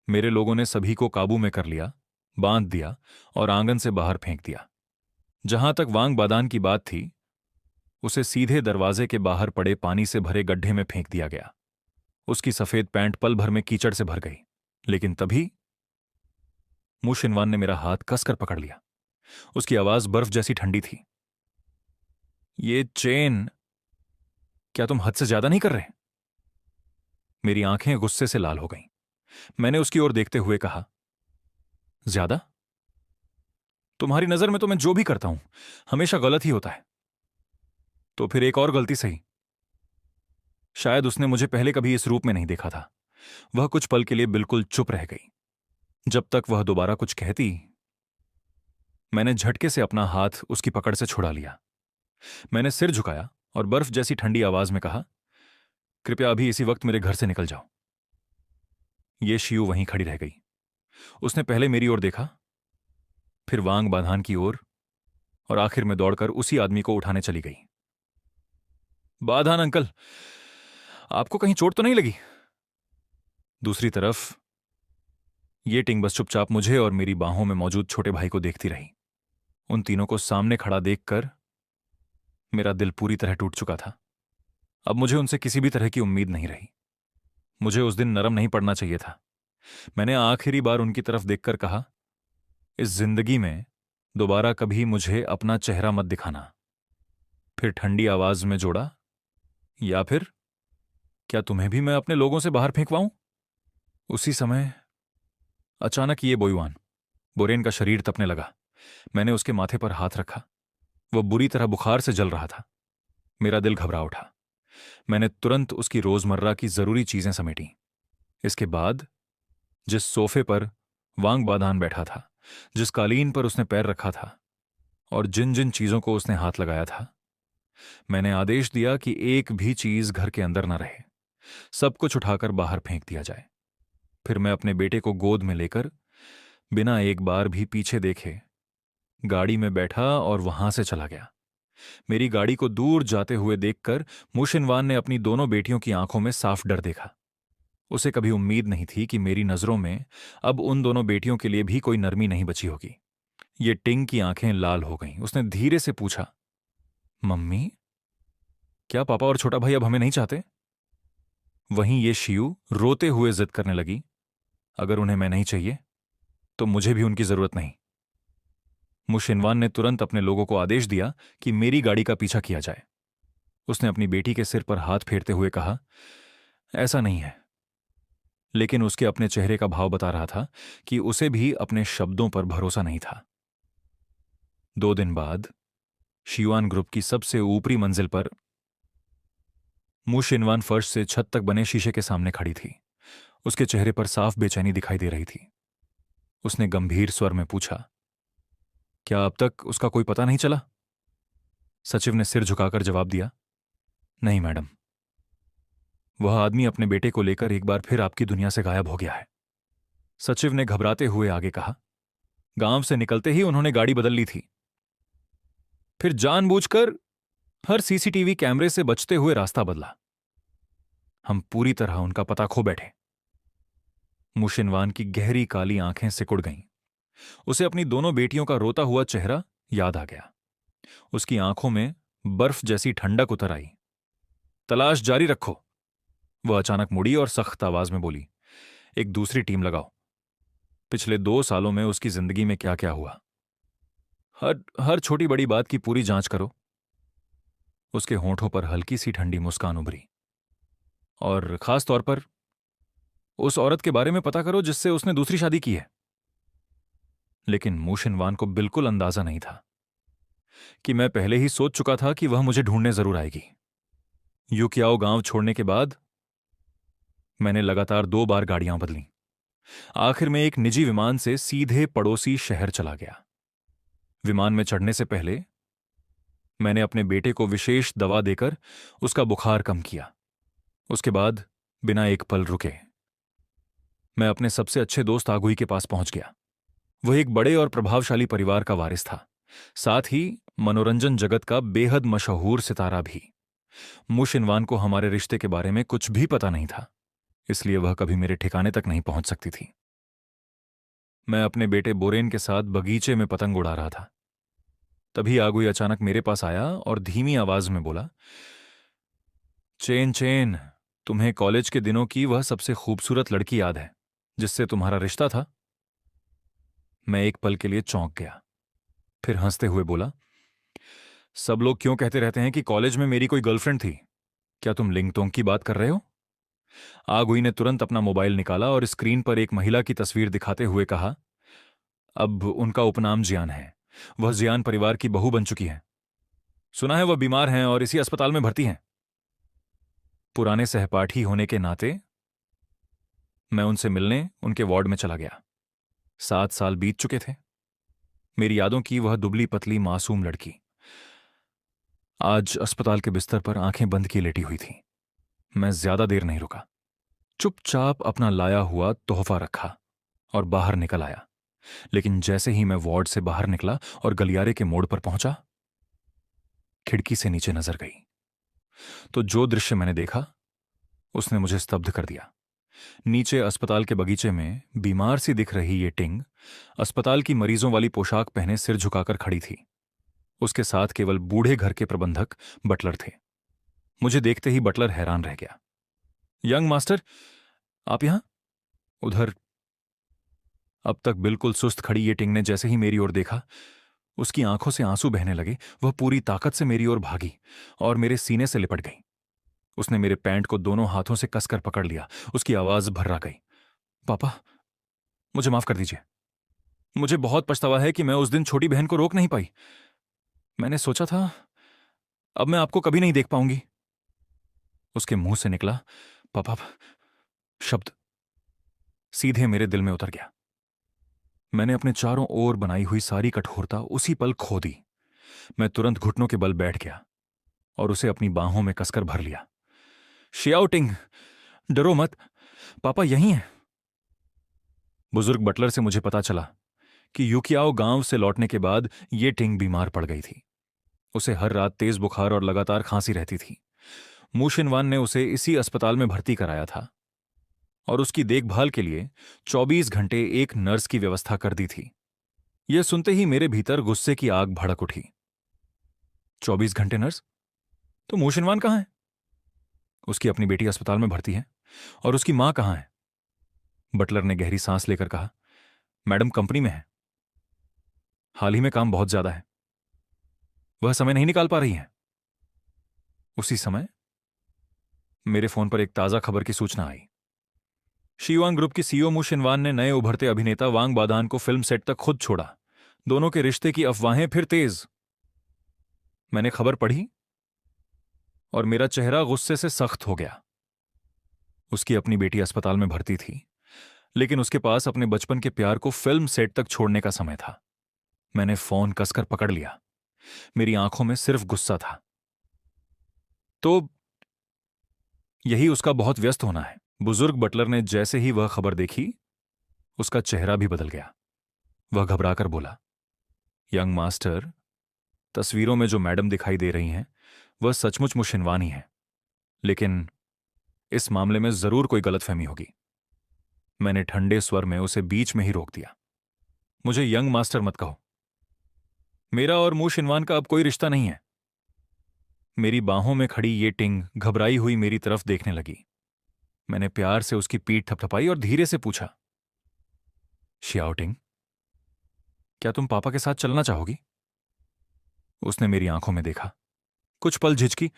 मेरे लोगों ने सभी को काबू में कर लिया, बांध दिया और आंगन से बाहर फेंक दिया। जहां तक वांग बादान की बात थी, उसे सीधे दरवाजे के बाहर पड़े पानी से भरे गड्ढे में फेंक दिया गया। उसकी सफेद पैंट पल भर में कीचड़ से भर गई। लेकिन तभी मुशिनवान ने मेरा हाथ कसकर पकड़ लिया। उसकी आवाज बर्फ जैसी ठंडी थी। ये चेन, क्या तुम हद से ज्यादा नहीं कर रहे? मेरी आंखें गुस्से से लाल हो गईं। मैंने उसकी ओर देखते हुए कहा, ज्यादा? तुम्हारी नजर में तो मैं जो भी करता हूं हमेशा गलत ही होता है। तो फिर एक और गलती सही। शायद उसने मुझे पहले कभी इस रूप में नहीं देखा था। वह कुछ पल के लिए बिल्कुल चुप रह गई। जब तक वह दोबारा कुछ कहती, मैंने झटके से अपना हाथ उसकी पकड़ से छुड़ा लिया। मैंने सिर झुकाया और बर्फ जैसी ठंडी आवाज में कहा, कृपया अभी इसी वक्त मेरे घर से निकल जाओ। ये शियू वहीं खड़ी रह गई। उसने पहले मेरी ओर देखा, फिर वांग बाधान की ओर, और आखिर में दौड़कर उसी आदमी को उठाने चली गई। बाधान अंकल, आपको कहीं चोट तो नहीं लगी? दूसरी तरफ ये टिंग बस चुपचाप मुझे और मेरी बाहों में मौजूद छोटे भाई को देखती रही। उन तीनों को सामने खड़ा देखकर मेरा दिल पूरी तरह टूट चुका था। अब मुझे उनसे किसी भी तरह की उम्मीद नहीं रही। मुझे उस दिन नरम नहीं पड़ना चाहिए था। मैंने आखिरी बार उनकी तरफ देखकर कहा, इस जिंदगी में दोबारा कभी मुझे अपना चेहरा मत दिखाना। फिर ठंडी आवाज में जोड़ा, या फिर क्या तुम्हें भी मैं अपने लोगों से बाहर फेंकवाऊं? उसी समय अचानक ये बोयुआन, बोरेन का शरीर तपने लगा। मैंने उसके माथे पर हाथ रखा। वह बुरी तरह बुखार से जल रहा था। मेरा दिल घबरा उठा। मैंने तुरंत उसकी रोजमर्रा की जरूरी चीजें समेटी। इसके बाद जिस सोफे पर वांग बादान बैठा था, जिस कालीन पर उसने पैर रखा था और जिन जिन चीजों को उसने हाथ लगाया था, मैंने आदेश दिया कि एक भी चीज घर के अंदर न रहे। सब कुछ उठाकर बाहर फेंक दिया जाए। फिर मैं अपने बेटे को गोद में लेकर बिना एक बार भी पीछे देखे गाड़ी में बैठा और वहां से चला गया। मेरी गाड़ी को दूर जाते हुए देखकर मुशिनवान ने अपनी दोनों बेटियों की आंखों में साफ डर देखा। उसे कभी उम्मीद नहीं थी कि मेरी नजरों में अब उन दोनों बेटियों के लिए भी कोई नरमी नहीं बची होगी। ये टिंग की आंखें लाल हो गईं। उसने धीरे से पूछा, मम्मी, क्या पापा और छोटा भाई अब हमें नहीं चाहते? वहीं ये शियू रोते हुए जिद करने लगी, अगर उन्हें मैं नहीं चाहिए तो मुझे भी उनकी जरूरत नहीं। मुशिनवान ने तुरंत अपने लोगों को आदेश दिया कि मेरी गाड़ी का पीछा किया जाए। उसने अपनी बेटी के सिर पर हाथ फेरते हुए कहा, ऐसा नहीं है। लेकिन उसके अपने चेहरे का भाव बता रहा था कि उसे भी अपने शब्दों पर भरोसा नहीं था। 2 दिन बाद शियुआन ग्रुप की सबसे ऊपरी मंजिल पर मुशिनवान फर्श से छत तक बने शीशे के सामने खड़ी थी। उसके चेहरे पर साफ बेचैनी दिखाई दे रही थी। उसने गंभीर स्वर में पूछा, क्या अब तक उसका कोई पता नहीं चला? सचिव ने सिर झुकाकर जवाब दिया, नहीं मैडम। वह आदमी अपने बेटे को लेकर एक बार फिर आपकी दुनिया से गायब हो गया है। सचिव ने घबराते हुए आगे कहा, गांव से निकलते ही उन्होंने गाड़ी बदल ली थी, फिर जानबूझकर हर सीसीटीवी कैमरे से बचते हुए रास्ता बदला। हम पूरी तरह उनका पता खो बैठे। मुशिनवान की गहरी काली आंखें सिकुड़ गईं। उसे अपनी दोनों बेटियों का रोता हुआ चेहरा याद आ गया। उसकी आंखों में बर्फ जैसी ठंडक उतर आई। तलाश जारी रखो। वह अचानक मुड़ी और सख्त आवाज में बोली, एक दूसरी टीम लगाओ। पिछले 2 सालों में उसकी जिंदगी में क्या क्या हुआ, हर हर छोटी बड़ी बात की पूरी जांच करो। उसके होंठों पर हल्की सी ठंडी मुस्कान उभरी। और खास तौर पर उस औरत के बारे में पता करो जिससे उसने दूसरी शादी की है। लेकिन मुशिनवान को बिल्कुल अंदाजा नहीं था कि मैं पहले ही सोच चुका था कि वह मुझे ढूंढने जरूर आएगी। यूकियाओ गांव छोड़ने के बाद मैंने लगातार 2 बार गाड़ियां बदली। आखिर में एक निजी विमान से सीधे पड़ोसी शहर चला गया। विमान में चढ़ने से पहले मैंने अपने बेटे को विशेष दवा देकर उसका बुखार कम किया। उसके बाद बिना एक पल रुके मैं अपने सबसे अच्छे दोस्त आगुई के पास पहुंच गया। वह एक बड़े और प्रभावशाली परिवार का वारिस था, साथ ही मनोरंजन जगत का बेहद मशहूर सितारा भी। मुशिनवान को हमारे रिश्ते के बारे में कुछ भी पता नहीं था, इसलिए वह कभी मेरे ठिकाने तक नहीं पहुंच सकती थी। मैं अपने बेटे बोरेन के साथ बगीचे में पतंग उड़ा रहा था। तभी आगुई अचानक मेरे पास आया और धीमी आवाज में बोला, चेन चेन, तुम्हें कॉलेज के दिनों की वह सबसे खूबसूरत लड़की याद है जिससे तुम्हारा रिश्ता था? मैं एक पल के लिए चौंक गया, फिर हंसते हुए बोला, सब लोग क्यों कहते रहते हैं कि कॉलेज में मेरी कोई गर्लफ्रेंड थी? क्या तुम लिंगतोंग की बात कर रहे हो? आगुई ने तुरंत अपना मोबाइल निकाला और स्क्रीन पर एक महिला की तस्वीर दिखाते हुए कहा, अब उनका उपनाम जियान है। वह जियान परिवार की बहू बन चुकी है। सुना है वह बीमार हैं और इसी अस्पताल में भर्ती हैं। पुराने सहपाठी होने के नाते मैं उनसे मिलने उनके वार्ड में चला गया। 7 साल बीत चुके थे। मेरी यादों की वह दुबली पतली मासूम लड़की आज अस्पताल के बिस्तर पर आंखें बंद किए लेटी हुई थी। मैं ज्यादा देर नहीं रुका, चुपचाप अपना लाया हुआ तोहफा रखा और बाहर निकल आया। लेकिन जैसे ही मैं वार्ड से बाहर निकला और गलियारे के मोड़ पर पहुंचा, खिड़की से नीचे नजर गई तो जो दृश्य मैंने देखा उसने मुझे स्तब्ध कर दिया। नीचे अस्पताल के बगीचे में बीमार सी दिख रही ये टिंग अस्पताल की मरीजों वाली पोशाक पहने सिर झुकाकर खड़ी थी। उसके साथ केवल बूढ़े घर के प्रबंधक बटलर थे। मुझे देखते ही बटलर हैरान रह गया। यंग मास्टर, आप यहां? उधर अब तक बिल्कुल सुस्त खड़ी ये टिंग ने जैसे ही मेरी ओर देखा, उसकी आंखों से आंसू बहने लगे। वह पूरी ताकत से मेरी ओर भागी और मेरे सीने से लिपट गई। उसने मेरे पैंट को दोनों हाथों से कसकर पकड़ लिया। उसकी आवाज भर्रा गई। पापा, मुझे माफ कर दीजिए। मुझे बहुत पछतावा है कि मैं उस दिन छोटी बहन को रोक नहीं पाई। मैंने सोचा था अब मैं आपको कभी नहीं देख पाऊंगी। उसके मुंह से निकला पापा शब्द सीधे मेरे दिल में उतर गया। मैंने अपने चारों ओर बनाई हुई सारी कठोरता उसी पल खो दी। मैं तुरंत घुटनों के बल बैठ गया और उसे अपनी बाहों में कसकर भर लिया। शियाओटिंग, डरो मत, पापा यहीं हैं। बुजुर्ग बटलर से मुझे पता चला कि यूकियाओ गांव से लौटने के बाद ये टिंग बीमार पड़ गई थी। उसे हर रात तेज बुखार और लगातार खांसी रहती थी। मूशिनवान ने उसे इसी अस्पताल में भर्ती कराया था और उसकी देखभाल के लिए 24 घंटे एक नर्स की व्यवस्था कर दी थी। यह सुनते ही मेरे भीतर गुस्से की आग भड़क उठी। 24 घंटे नर्स? तो मूशिनवान कहाँ है? उसकी अपनी बेटी अस्पताल में भर्ती है। और उसकी मां कहाँ है? बटलर ने गहरी सांस लेकर कहा, मैडम कंपनी में है। हाल ही में काम बहुत ज्यादा है, वह समय नहीं निकाल पा रही है। उसी समय मेरे फोन पर एक ताजा खबर की सूचना आई। शीवांग ग्रुप की सीईओ मू शिनवान ने नए उभरते अभिनेता वांग बादान को फिल्म सेट तक खुद छोड़ा। दोनों के रिश्ते की अफवाहें फिर तेज। मैंने खबर पढ़ी और मेरा चेहरा गुस्से से सख्त हो गया। उसकी अपनी बेटी अस्पताल में भर्ती थी, लेकिन उसके पास अपने बचपन के प्यार को फिल्म सेट तक छोड़ने का समय था। मैंने फोन कसकर पकड़ लिया। मेरी आंखों में सिर्फ गुस्सा था। तो यही उसका बहुत व्यस्त होना है। बुजुर्ग बटलर ने जैसे ही वह खबर देखी, उसका चेहरा भी बदल गया। वह घबराकर बोला, यंग मास्टर, तस्वीरों में जो मैडम दिखाई दे रही हैं वह सचमुच मुशिनवान ही है, लेकिन इस मामले में जरूर कोई गलतफहमी होगी। मैंने ठंडे स्वर में उसे बीच में ही रोक दिया। मुझे यंग मास्टर मत कहो। मेरा और मू शिनवान का अब कोई रिश्ता नहीं है। मेरी बाहों में खड़ी ये टिंग घबराई हुई मेरी तरफ देखने लगी। मैंने प्यार से उसकी पीठ थपथपाई और धीरे से पूछा, शियाओटिंग, क्या तुम पापा के साथ चलना चाहोगी? उसने मेरी आंखों में देखा, कुछ पल झिझकी,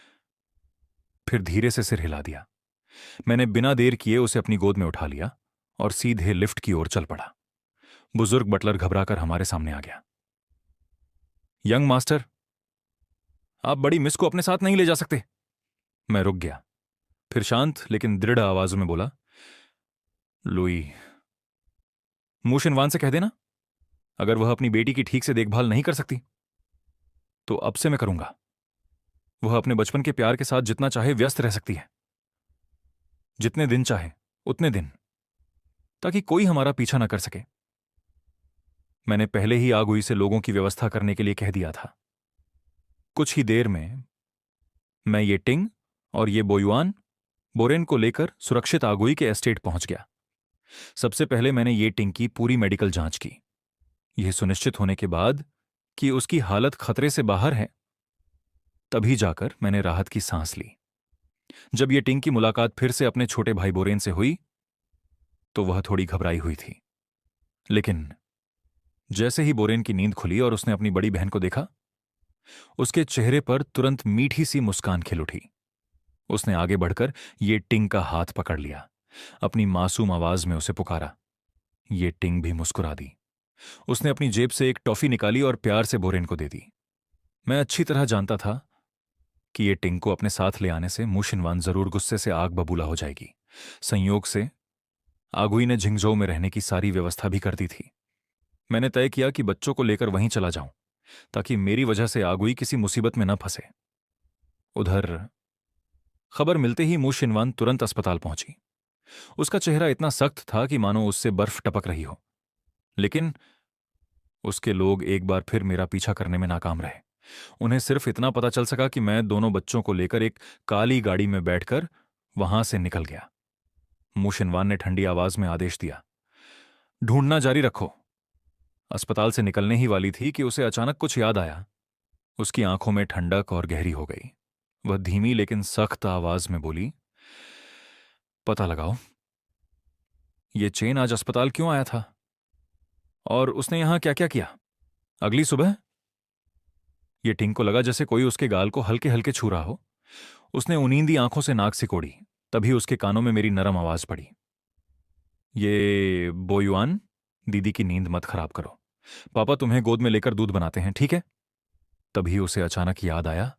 फिर धीरे से सिर हिला दिया। मैंने बिना देर किए उसे अपनी गोद में उठा लिया और सीधे लिफ्ट की ओर चल पड़ा। बुजुर्ग बटलर घबराकर हमारे सामने आ गया। यंग मास्टर, आप बड़ी मिस को अपने साथ नहीं ले जा सकते। मैं रुक गया, फिर शांत लेकिन दृढ़ आवाजों में बोला, लुई, मू शिनवान से कह देना, अगर वह अपनी बेटी की ठीक से देखभाल नहीं कर सकती तो अब से मैं करूंगा। वह अपने बचपन के प्यार के साथ जितना चाहे व्यस्त रह सकती है, जितने दिन चाहे उतने दिन, ताकि कोई हमारा पीछा न कर सके। मैंने पहले ही आगुई से लोगों की व्यवस्था करने के लिए कह दिया था। कुछ ही देर में मैं ये टिंग और ये बोयुआन बोरेन को लेकर सुरक्षित आगुई के एस्टेट पहुंच गया। सबसे पहले मैंने ये टिंग की पूरी मेडिकल जांच की। यह सुनिश्चित होने के बाद कि उसकी हालत खतरे से बाहर है, तभी जाकर मैंने राहत की सांस ली। जब यह टिंग की मुलाकात फिर से अपने छोटे भाई बोरेन से हुई तो वह थोड़ी घबराई हुई थी, लेकिन जैसे ही बोरेन की नींद खुली और उसने अपनी बड़ी बहन को देखा, उसके चेहरे पर तुरंत मीठी सी मुस्कान खिल उठी। उसने आगे बढ़कर ये टिंग का हाथ पकड़ लिया, अपनी मासूम आवाज में उसे पुकारा। ये टिंग भी मुस्कुरा दी। उसने अपनी जेब से एक टॉफी निकाली और प्यार से बोरेन को दे दी। मैं अच्छी तरह जानता था कि ये टिंग को अपने साथ ले आने से मू शिनवान जरूर गुस्से से आग बबूला हो जाएगी। संयोग से आगुई ने झिंगझोउ में रहने की सारी व्यवस्था भी कर दी थी। मैंने तय किया कि बच्चों को लेकर वहीं चला जाऊं, ताकि मेरी वजह से आगुई किसी मुसीबत में न फंसे। उधर खबर मिलते ही मू शिनवान तुरंत अस्पताल पहुंची। उसका चेहरा इतना सख्त था कि मानो उससे बर्फ टपक रही हो। लेकिन उसके लोग एक बार फिर मेरा पीछा करने में नाकाम रहे। उन्हें सिर्फ इतना पता चल सका कि मैं दोनों बच्चों को लेकर एक काली गाड़ी में बैठकर वहां से निकल गया। मू शिनवान ने ठंडी आवाज में आदेश दिया, ढूंढना जारी रखो। अस्पताल से निकलने ही वाली थी कि उसे अचानक कुछ याद आया। उसकी आंखों में ठंडक और गहरी हो गई। वह धीमी लेकिन सख्त आवाज में बोली, पता लगाओ, ये चेन आज अस्पताल क्यों आया था और उसने यहां क्या क्या किया। अगली सुबह ये टिंग को लगा जैसे कोई उसके गाल को हल्के हल्के छू रहा हो। उसने उनींदी आंखों से नाक सिकोड़ी। तभी उसके कानों में मेरी नरम आवाज पड़ी, ये बोयुआन, दीदी की नींद मत खराब करो। पापा तुम्हें गोद में लेकर दूध बनाते हैं, ठीक है। तभी उसे अचानक याद आया,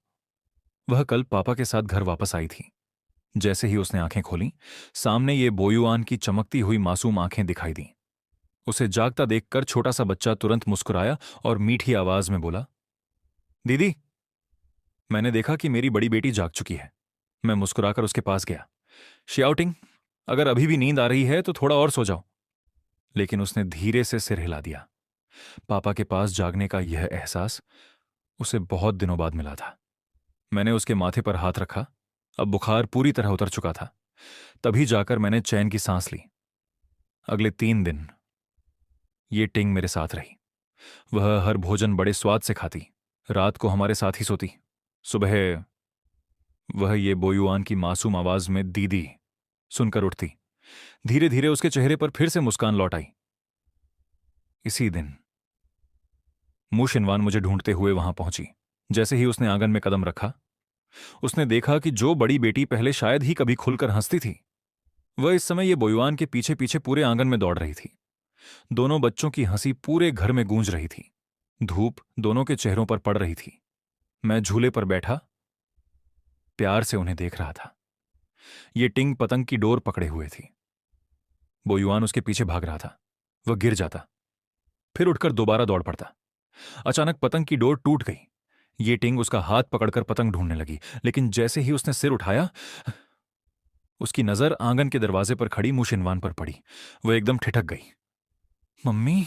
वह कल पापा के साथ घर वापस आई थी। जैसे ही उसने आंखें खोलीं, सामने ये बोयुआन की चमकती हुई मासूम आंखें दिखाई दीं। उसे जागता देखकर छोटा सा बच्चा तुरंत मुस्कुराया और मीठी आवाज में बोला, दीदी। मैंने देखा कि मेरी बड़ी बेटी जाग चुकी है। मैं मुस्कुराकर उसके पास गया। शाउटिंग, अगर अभी भी नींद आ रही है तो थोड़ा और सो जाओ। लेकिन उसने धीरे से सिर हिला दिया। पापा के पास जागने का यह एहसास उसे बहुत दिनों बाद मिला था। मैंने उसके माथे पर हाथ रखा। अब बुखार पूरी तरह उतर चुका था। तभी जाकर मैंने चैन की सांस ली। अगले 3 दिन ये टिंग मेरे साथ रही। वह हर भोजन बड़े स्वाद से खाती, रात को हमारे साथ ही सोती। सुबह वह ये बोयुआन की मासूम आवाज में दीदी सुनकर उठती। धीरे धीरे उसके चेहरे पर फिर से मुस्कान लौट आई। इसी दिन मू शिनवान मुझे ढूंढते हुए वहां पहुंची। जैसे ही उसने आंगन में कदम रखा, उसने देखा कि जो बड़ी बेटी पहले शायद ही कभी खुलकर हंसती थी, वह इस समय ये बोयुआन के पीछे पीछे पूरे आंगन में दौड़ रही थी। दोनों बच्चों की हंसी पूरे घर में गूंज रही थी। धूप दोनों के चेहरों पर पड़ रही थी। मैं झूले पर बैठा प्यार से उन्हें देख रहा था। ये टिंग पतंग की डोर पकड़े हुए थी। बोयुआन उसके पीछे भाग रहा था। वह गिर जाता, फिर उठकर दोबारा दौड़ पड़ता। अचानक पतंग की डोर टूट गई। ये टिंग उसका हाथ पकड़कर पतंग ढूंढने लगी, लेकिन जैसे ही उसने सिर उठाया, उसकी नजर आंगन के दरवाजे पर खड़ी मू शिनवान पर पड़ी। वह एकदम ठिठक गई। मम्मी।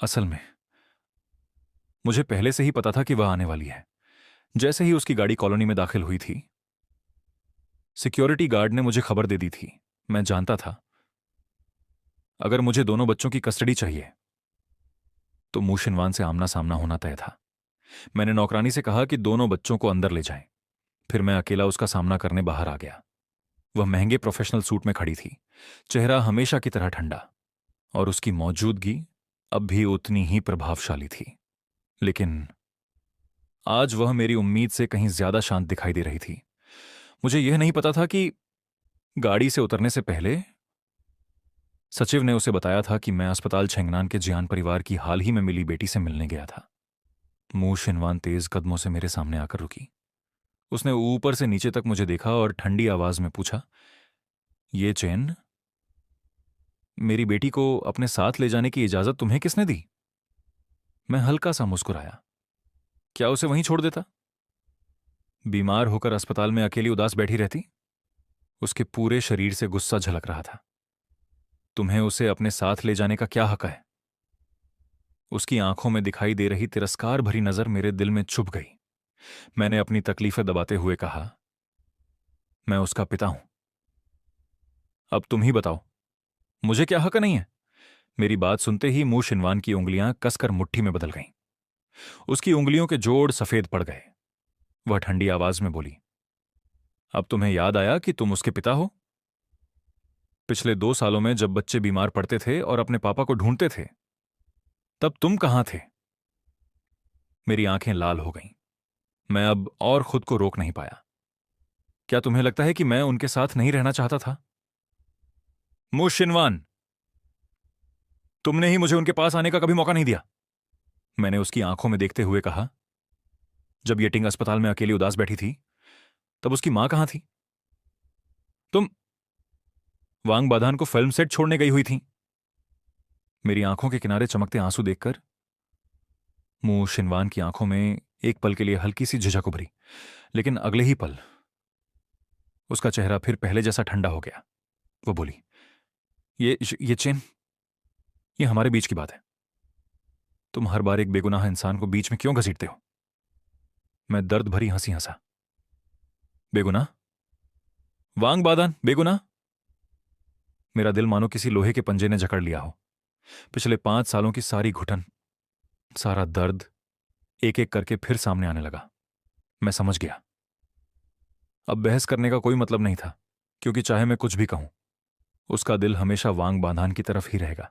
असल में मुझे पहले से ही पता था कि वह आने वाली है। जैसे ही उसकी गाड़ी कॉलोनी में दाखिल हुई थी, सिक्योरिटी गार्ड ने मुझे खबर दे दी थी। मैं जानता था, अगर मुझे दोनों बच्चों की कस्टडी चाहिए तो मू शिनवान से आमना सामना होना तय था। मैंने नौकरानी से कहा कि दोनों बच्चों को अंदर ले जाएं। फिर मैं अकेला उसका सामना करने बाहर आ गया। वह महंगे प्रोफेशनल सूट में खड़ी थी, चेहरा हमेशा की तरह ठंडा, और उसकी मौजूदगी अब भी उतनी ही प्रभावशाली थी। लेकिन आज वह मेरी उम्मीद से कहीं ज्यादा शांत दिखाई दे रही थी। मुझे यह नहीं पता था कि गाड़ी से उतरने से पहले सचिव ने उसे बताया था कि मैं अस्पताल छेंगनान के जियान परिवार की हाल ही में मिली बेटी से मिलने गया था। मू शिनवान तेज कदमों से मेरे सामने आकर रुकी। उसने ऊपर से नीचे तक मुझे देखा और ठंडी आवाज में पूछा, ये चैन मेरी बेटी को अपने साथ ले जाने की इजाजत तुम्हें किसने दी। मैं हल्का सा मुस्कुराया। क्या उसे वहीं छोड़ देता, बीमार होकर अस्पताल में अकेली उदास बैठी रहती। उसके पूरे शरीर से गुस्सा झलक रहा था। तुम्हें उसे अपने साथ ले जाने का क्या हक है। उसकी आंखों में दिखाई दे रही तिरस्कार भरी नजर मेरे दिल में चुभ गई। मैंने अपनी तकलीफें दबाते हुए कहा, मैं उसका पिता हूं। अब तुम ही बताओ, मुझे क्या हक नहीं है। मेरी बात सुनते ही मू शिनवान की उंगलियां कसकर मुट्ठी में बदल गईं। उसकी उंगलियों के जोड़ सफेद पड़ गए। वह ठंडी आवाज में बोली, अब तुम्हें याद आया कि तुम उसके पिता हो। पिछले 2 सालों में जब बच्चे बीमार पड़ते थे और अपने पापा को ढूंढते थे, तब तुम कहां थे। मेरी आंखें लाल हो गईं। मैं अब और खुद को रोक नहीं पाया। क्या तुम्हें लगता है कि मैं उनके साथ नहीं रहना चाहता था। मू शिनवान, तुमने ही मुझे उनके पास आने का कभी मौका नहीं दिया। मैंने उसकी आंखों में देखते हुए कहा। जब ये टिंग अस्पताल में अकेली उदास बैठी थी, तब उसकी मां कहां थी। तुम वांग बाधान को फिल्म सेट छोड़ने गई हुई थी। मेरी आंखों के किनारे चमकते आंसू देखकर मुंह शिनवान की आंखों में एक पल के लिए हल्की सी झिझक उभरी, लेकिन अगले ही पल उसका चेहरा फिर पहले जैसा ठंडा हो गया। वो बोली, ये चेन, ये हमारे बीच की बात है। तुम हर बार एक बेगुनाह इंसान को बीच में क्यों घसीटते हो? मैं दर्द भरी हंसी हंसा। बेगुनाह? वांग बादान बेगुनाह? मेरा दिल मानो किसी लोहे के पंजे ने जकड़ लिया हो। पिछले 5 सालों की सारी घुटन, सारा दर्द एक एक करके फिर सामने आने लगा। मैं समझ गया, अब बहस करने का कोई मतलब नहीं था, क्योंकि चाहे मैं कुछ भी कहूं, उसका दिल हमेशा वांग बांधान की तरफ ही रहेगा।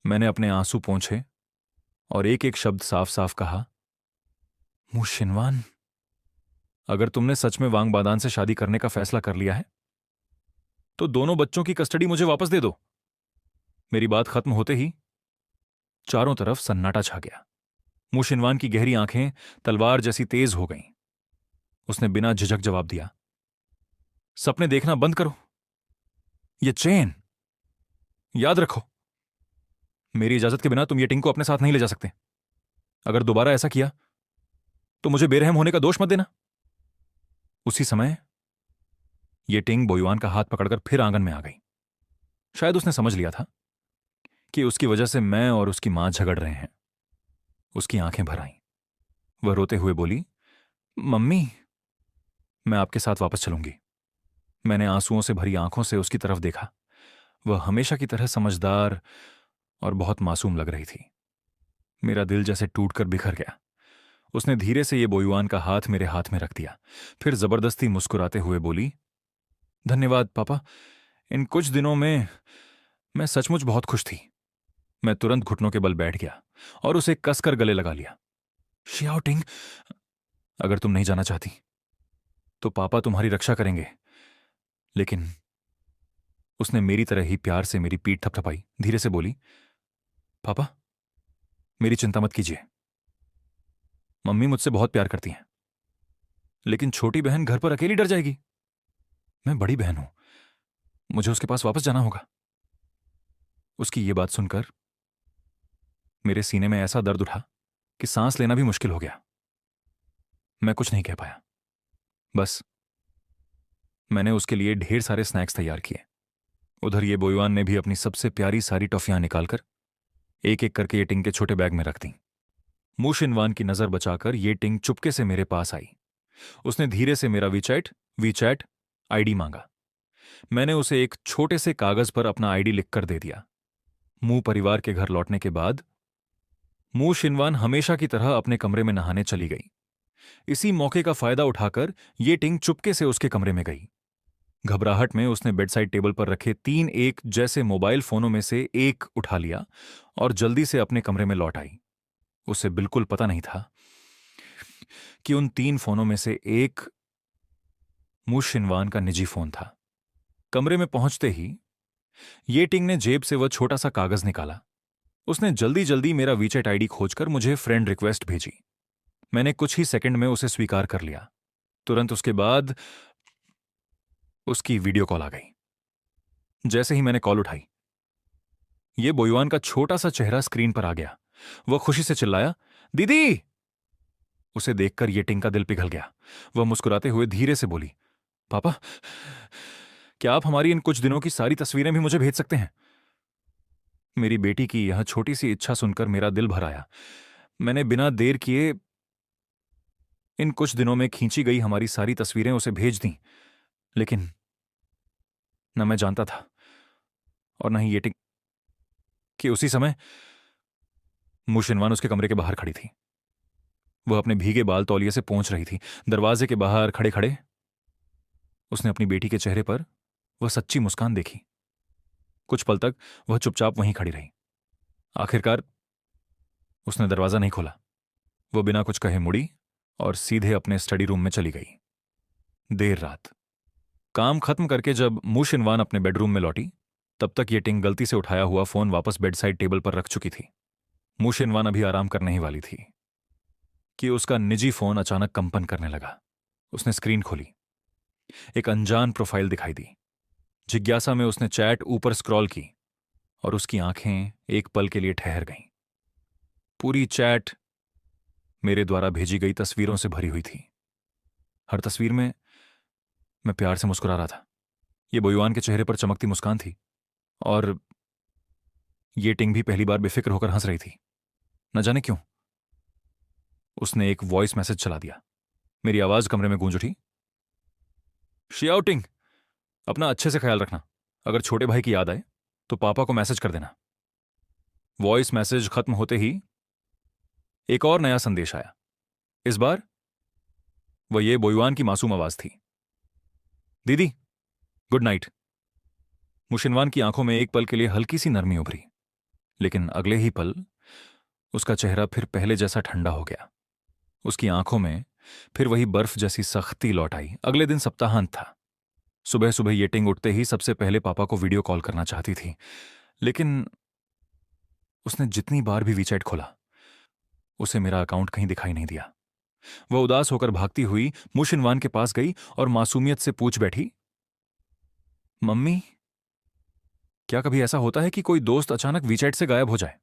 मैंने अपने आंसू पोंछे और एक एक शब्द साफ साफ कहा, मुंह शिनवान, अगर तुमने सच में वांग बादान से शादी करने का फैसला कर लिया है तो दोनों बच्चों की कस्टडी मुझे वापस दे दो। मेरी बात खत्म होते ही चारों तरफ सन्नाटा छा गया। मुंह शिनवान की गहरी आंखें तलवार जैसी तेज हो गईं। उसने बिना झिझक जवाब दिया, सपने देखना बंद करो। ये चेन, याद रखो, मेरी इजाजत के बिना तुम ये टिंग को अपने साथ नहीं ले जा सकते। अगर दोबारा ऐसा किया तो मुझे बेरहम होने का दोष मत देना। उसी समय ये टिंग बोयुआन का हाथ पकड़कर फिर आंगन में आ गई। शायद उसने समझ लिया था कि उसकी वजह से मैं और उसकी मां झगड़ रहे हैं। उसकी आंखें भर आईं। वह रोते हुए बोली, मम्मी, मैं आपके साथ वापस चलूंगी। मैंने आंसुओं से भरी आंखों से उसकी तरफ देखा। वह हमेशा की तरह समझदार और बहुत मासूम लग रही थी। मेरा दिल जैसे टूटकर बिखर गया। उसने धीरे से ये बोयुआन का हाथ मेरे हाथ में रख दिया, फिर जबरदस्ती मुस्कुराते हुए बोली, धन्यवाद पापा, इन कुछ दिनों में मैं सचमुच बहुत खुश थी। मैं तुरंत घुटनों के बल बैठ गया और उसे कसकर गले लगा लिया। शियाओ टिंग, अगर तुम नहीं जाना चाहती तो पापा तुम्हारी रक्षा करेंगे। लेकिन उसने मेरी तरह ही प्यार से मेरी पीठ थपथपाई, धीरे से बोली, पापा, मेरी चिंता मत कीजिए। मम्मी मुझसे बहुत प्यार करती हैं, लेकिन छोटी बहन घर पर अकेली डर जाएगी। मैं बड़ी बहन हूं, मुझे उसके पास वापस जाना होगा। उसकी ये बात सुनकर मेरे सीने में ऐसा दर्द उठा कि सांस लेना भी मुश्किल हो गया। मैं कुछ नहीं कह पाया। बस मैंने उसके लिए ढेर सारे स्नैक्स तैयार किए। उधर ये बोयुआन ने भी अपनी सबसे प्यारी सारी टॉफियां निकालकर एक एक करके ये टिंग के छोटे बैग में रख दी। मुंह शिनवान की नजर बचाकर ये टिंग चुपके से मेरे पास आई। उसने धीरे से मेरा वीचैट आईडी मांगा। मैंने उसे एक छोटे से कागज पर अपना आईडी लिखकर दे दिया। मुंह परिवार के घर लौटने के बाद मुंह शिनवान हमेशा की तरह अपने कमरे में नहाने चली गई। इसी मौके का फायदा उठाकर ये टिंग चुपके से उसके कमरे में गई। घबराहट में उसने बेडसाइड टेबल पर रखे 3 एक जैसे मोबाइल फोनों में से एक उठा लिया और जल्दी से अपने कमरे में लौट आई। उसे बिल्कुल पता नहीं था कि उन 3 फोनों में से एक मुंह शिनवान का निजी फोन था। कमरे में पहुंचते ही ये टिंग ने जेब से वह छोटा सा कागज निकाला। उसने जल्दी जल्दी मेरा वीचैट आईडी खोजकर मुझे फ्रेंड रिक्वेस्ट भेजी। मैंने कुछ ही सेकंड में उसे स्वीकार कर लिया। तुरंत उसके बाद उसकी वीडियो कॉल आ गई। जैसे ही मैंने कॉल उठाई, यह बोयुआन का छोटा सा चेहरा स्क्रीन पर आ गया। वह खुशी से चिल्लाया, दीदी! उसे देखकर ये टिंग का दिल पिघल गया। वह मुस्कुराते हुए धीरे से बोली, पापा, क्या आप हमारी इन कुछ दिनों की सारी तस्वीरें भी मुझे भेज सकते हैं? मेरी बेटी की यह छोटी सी इच्छा सुनकर मेरा दिल भर आया। मैंने बिना देर किए इन कुछ दिनों में खींची गई हमारी सारी तस्वीरें उसे भेज दी। लेकिन न मैं जानता था और न ही ये टिंग कि उसी समय मुंह शिनवान उसके कमरे के बाहर खड़ी थी। वह अपने भीगे बाल तौलिए से पोंछ रही थी। दरवाजे के बाहर खड़े खड़े उसने अपनी बेटी के चेहरे पर वह सच्ची मुस्कान देखी। कुछ पल तक वह चुपचाप वहीं खड़ी रही। आखिरकार उसने दरवाजा नहीं खोला। वह बिना कुछ कहे मुड़ी और सीधे अपने स्टडी रूम में चली गई। देर रात काम खत्म करके जब मुंह शिनवान अपने बेडरूम में लौटी, तब तक ये टिंग गलती से उठाया हुआ फोन वापस बेडसाइड टेबल पर रख चुकी थी। मुंह शिनवान अभी आराम करने ही वाली थी कि उसका निजी फोन अचानक कंपन करने लगा। उसने स्क्रीन खोली। एक अनजान प्रोफाइल दिखाई दी। जिज्ञासा में उसने चैट ऊपर स्क्रॉल की और उसकी आंखें एक पल के लिए ठहर गईं। पूरी चैट मेरे द्वारा भेजी गई तस्वीरों से भरी हुई थी। हर तस्वीर में मैं प्यार से मुस्कुरा रहा था। ये बोयुआन के चेहरे पर चमकती मुस्कान थी और ये टिंग भी पहली बार बेफिक्र होकर हंस रही थी। न जाने क्यों उसने एक वॉइस मैसेज चला दिया। मेरी आवाज कमरे में गूंज उठी। शियाओटिंग, अपना अच्छे से ख्याल रखना। अगर छोटे भाई की याद आए तो पापा को मैसेज कर देना। वॉइस मैसेज खत्म होते ही एक और नया संदेश आया। इस बार वह ये बोयुआन की मासूम आवाज थी। दीदी, गुड नाइट। मुशिनवान की आंखों में एक पल के लिए हल्की सी नरमी उभरी, लेकिन अगले ही पल उसका चेहरा फिर पहले जैसा ठंडा हो गया। उसकी आंखों में फिर वही बर्फ जैसी सख्ती लौट आई। अगले दिन सप्ताहांत था। सुबह सुबह ये टिंग उठते ही सबसे पहले पापा को वीडियो कॉल करना चाहती थी, लेकिन उसने जितनी बार भी वीचैट खोला उसे मेरा अकाउंट कहीं दिखाई नहीं दिया। वह उदास होकर भागती हुई मुशिनवान के पास गई और मासूमियत से पूछ बैठी, मम्मी, क्या कभी ऐसा होता है कि कोई दोस्त अचानक वीचैट से गायब हो जाए?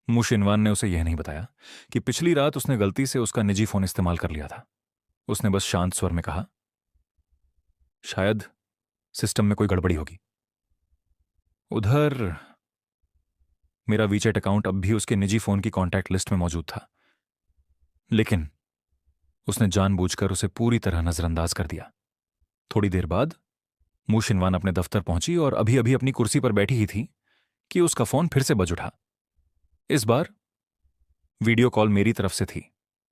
मुशिनवान ने उसे यह नहीं बताया कि पिछली रात उसने गलती से उसका निजी फोन इस्तेमाल कर लिया था। उसने बस शांत स्वर में कहा, शायद सिस्टम में कोई गड़बड़ी होगी। उधर मेरा वीचैट अकाउंट अब भी उसके निजी फोन की कॉन्टैक्ट लिस्ट में मौजूद था, लेकिन उसने जानबूझकर उसे पूरी तरह नजरअंदाज कर दिया। थोड़ी देर बाद मुशिनवान अपने दफ्तर पहुंची और अभी अभी अपनी कुर्सी पर बैठी ही थी कि उसका फोन फिर से बज उठा। इस बार वीडियो कॉल मेरी तरफ से थी।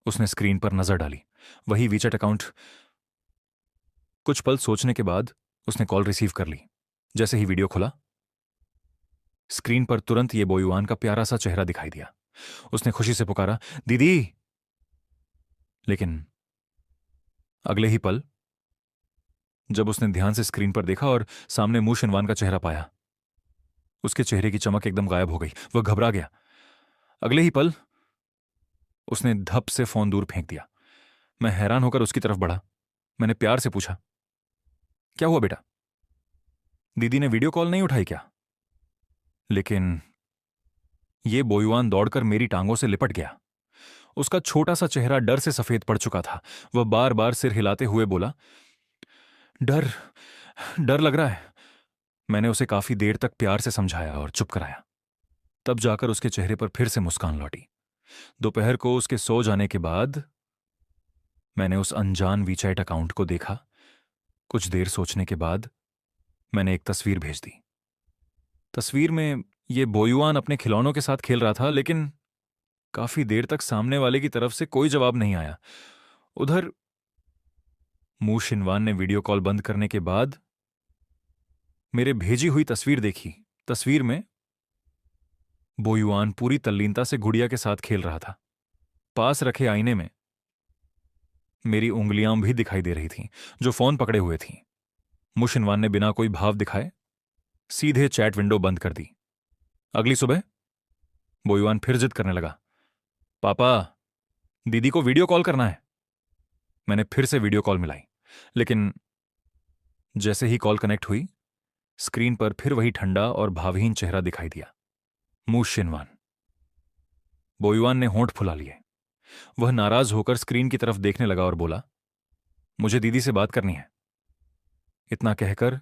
उसने स्क्रीन पर नजर डाली। वही वीचैट अकाउंट। कुछ पल सोचने के बाद उसने कॉल रिसीव कर ली। जैसे ही वीडियो खुला, स्क्रीन पर तुरंत ये बोयुआन का प्यारा सा चेहरा दिखाई दिया। उसने खुशी से पुकारा, दीदी। लेकिन अगले ही पल जब उसने ध्यान से स्क्रीन पर देखा और सामने मुशिनवान का चेहरा पाया, उसके चेहरे की चमक एकदम गायब हो गई। वह घबरा गया। अगले ही पल उसने धप से फोन दूर फेंक दिया। मैं हैरान होकर उसकी तरफ बढ़ा। मैंने प्यार से पूछा, क्या हुआ बेटा? दीदी ने वीडियो कॉल नहीं उठाई क्या? लेकिन यह बोयुआन दौड़कर मेरी टांगों से लिपट गया। उसका छोटा सा चेहरा डर से सफेद पड़ चुका था। वह बार बार सिर हिलाते हुए बोला, डर डर लग रहा है। मैंने उसे काफी देर तक प्यार से समझाया और चुप कराया। तब जाकर उसके चेहरे पर फिर से मुस्कान लौटी। दोपहर को उसके सो जाने के बाद मैंने उस अनजान वीचैट अकाउंट को देखा। कुछ देर सोचने के बाद मैंने एक तस्वीर भेज दी। तस्वीर में यह बोयुआन अपने खिलौनों के साथ खेल रहा था, लेकिन काफी देर तक सामने वाले की तरफ से कोई जवाब नहीं आया। उधर मुशिनवान ने वीडियो कॉल बंद करने के बाद मेरे भेजी हुई तस्वीर देखी। तस्वीर में बोयुआन पूरी तल्लीनता से गुड़िया के साथ खेल रहा था। पास रखे आईने में मेरी उंगलियां भी दिखाई दे रही थीं, जो फोन पकड़े हुए थीं। मुशिनवान ने बिना कोई भाव दिखाए सीधे चैट विंडो बंद कर दी। अगली सुबह बोयुआन फिर जिद करने लगा, पापा, दीदी को वीडियो कॉल करना है। मैंने फिर से वीडियो कॉल मिलाई, लेकिन जैसे ही कॉल कनेक्ट हुई, स्क्रीन पर फिर वही ठंडा और भावहीन चेहरा दिखाई दिया, मुशिनवान। बोयुआन ने होंठ फुला लिए। वह नाराज होकर स्क्रीन की तरफ देखने लगा और बोला, मुझे दीदी से बात करनी है। इतना कहकर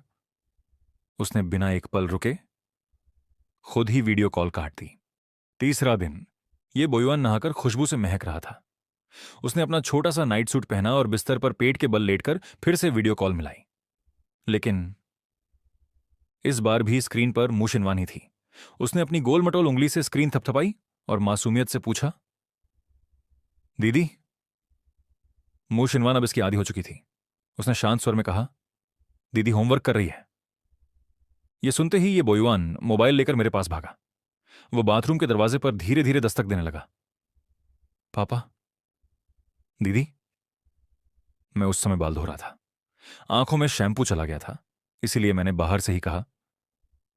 उसने बिना एक पल रुके खुद ही वीडियो कॉल काट दी। तीसरा दिन यह बोयुआन नहाकर खुशबू से महक रहा था। उसने अपना छोटा सा नाइट सूट पहना और बिस्तर पर पेट के बल लेटकर फिर से वीडियो कॉल मिलाई, लेकिन इस बार भी स्क्रीन पर मुशिनवान ही थी। उसने अपनी गोल मटोल उंगली से स्क्रीन थपथपाई और मासूमियत से पूछा, दीदी? मुशिनवान अब इसकी आदी हो चुकी थी। उसने शांत स्वर में कहा, दीदी होमवर्क कर रही है। यह सुनते ही ये बोयुआन मोबाइल लेकर मेरे पास भागा। वो बाथरूम के दरवाजे पर धीरे धीरे दस्तक देने लगा। पापा, दीदी? मैं उस समय बाल धो रहा था। आंखों में शैम्पू चला गया था, इसीलिए मैंने बाहर से ही कहा,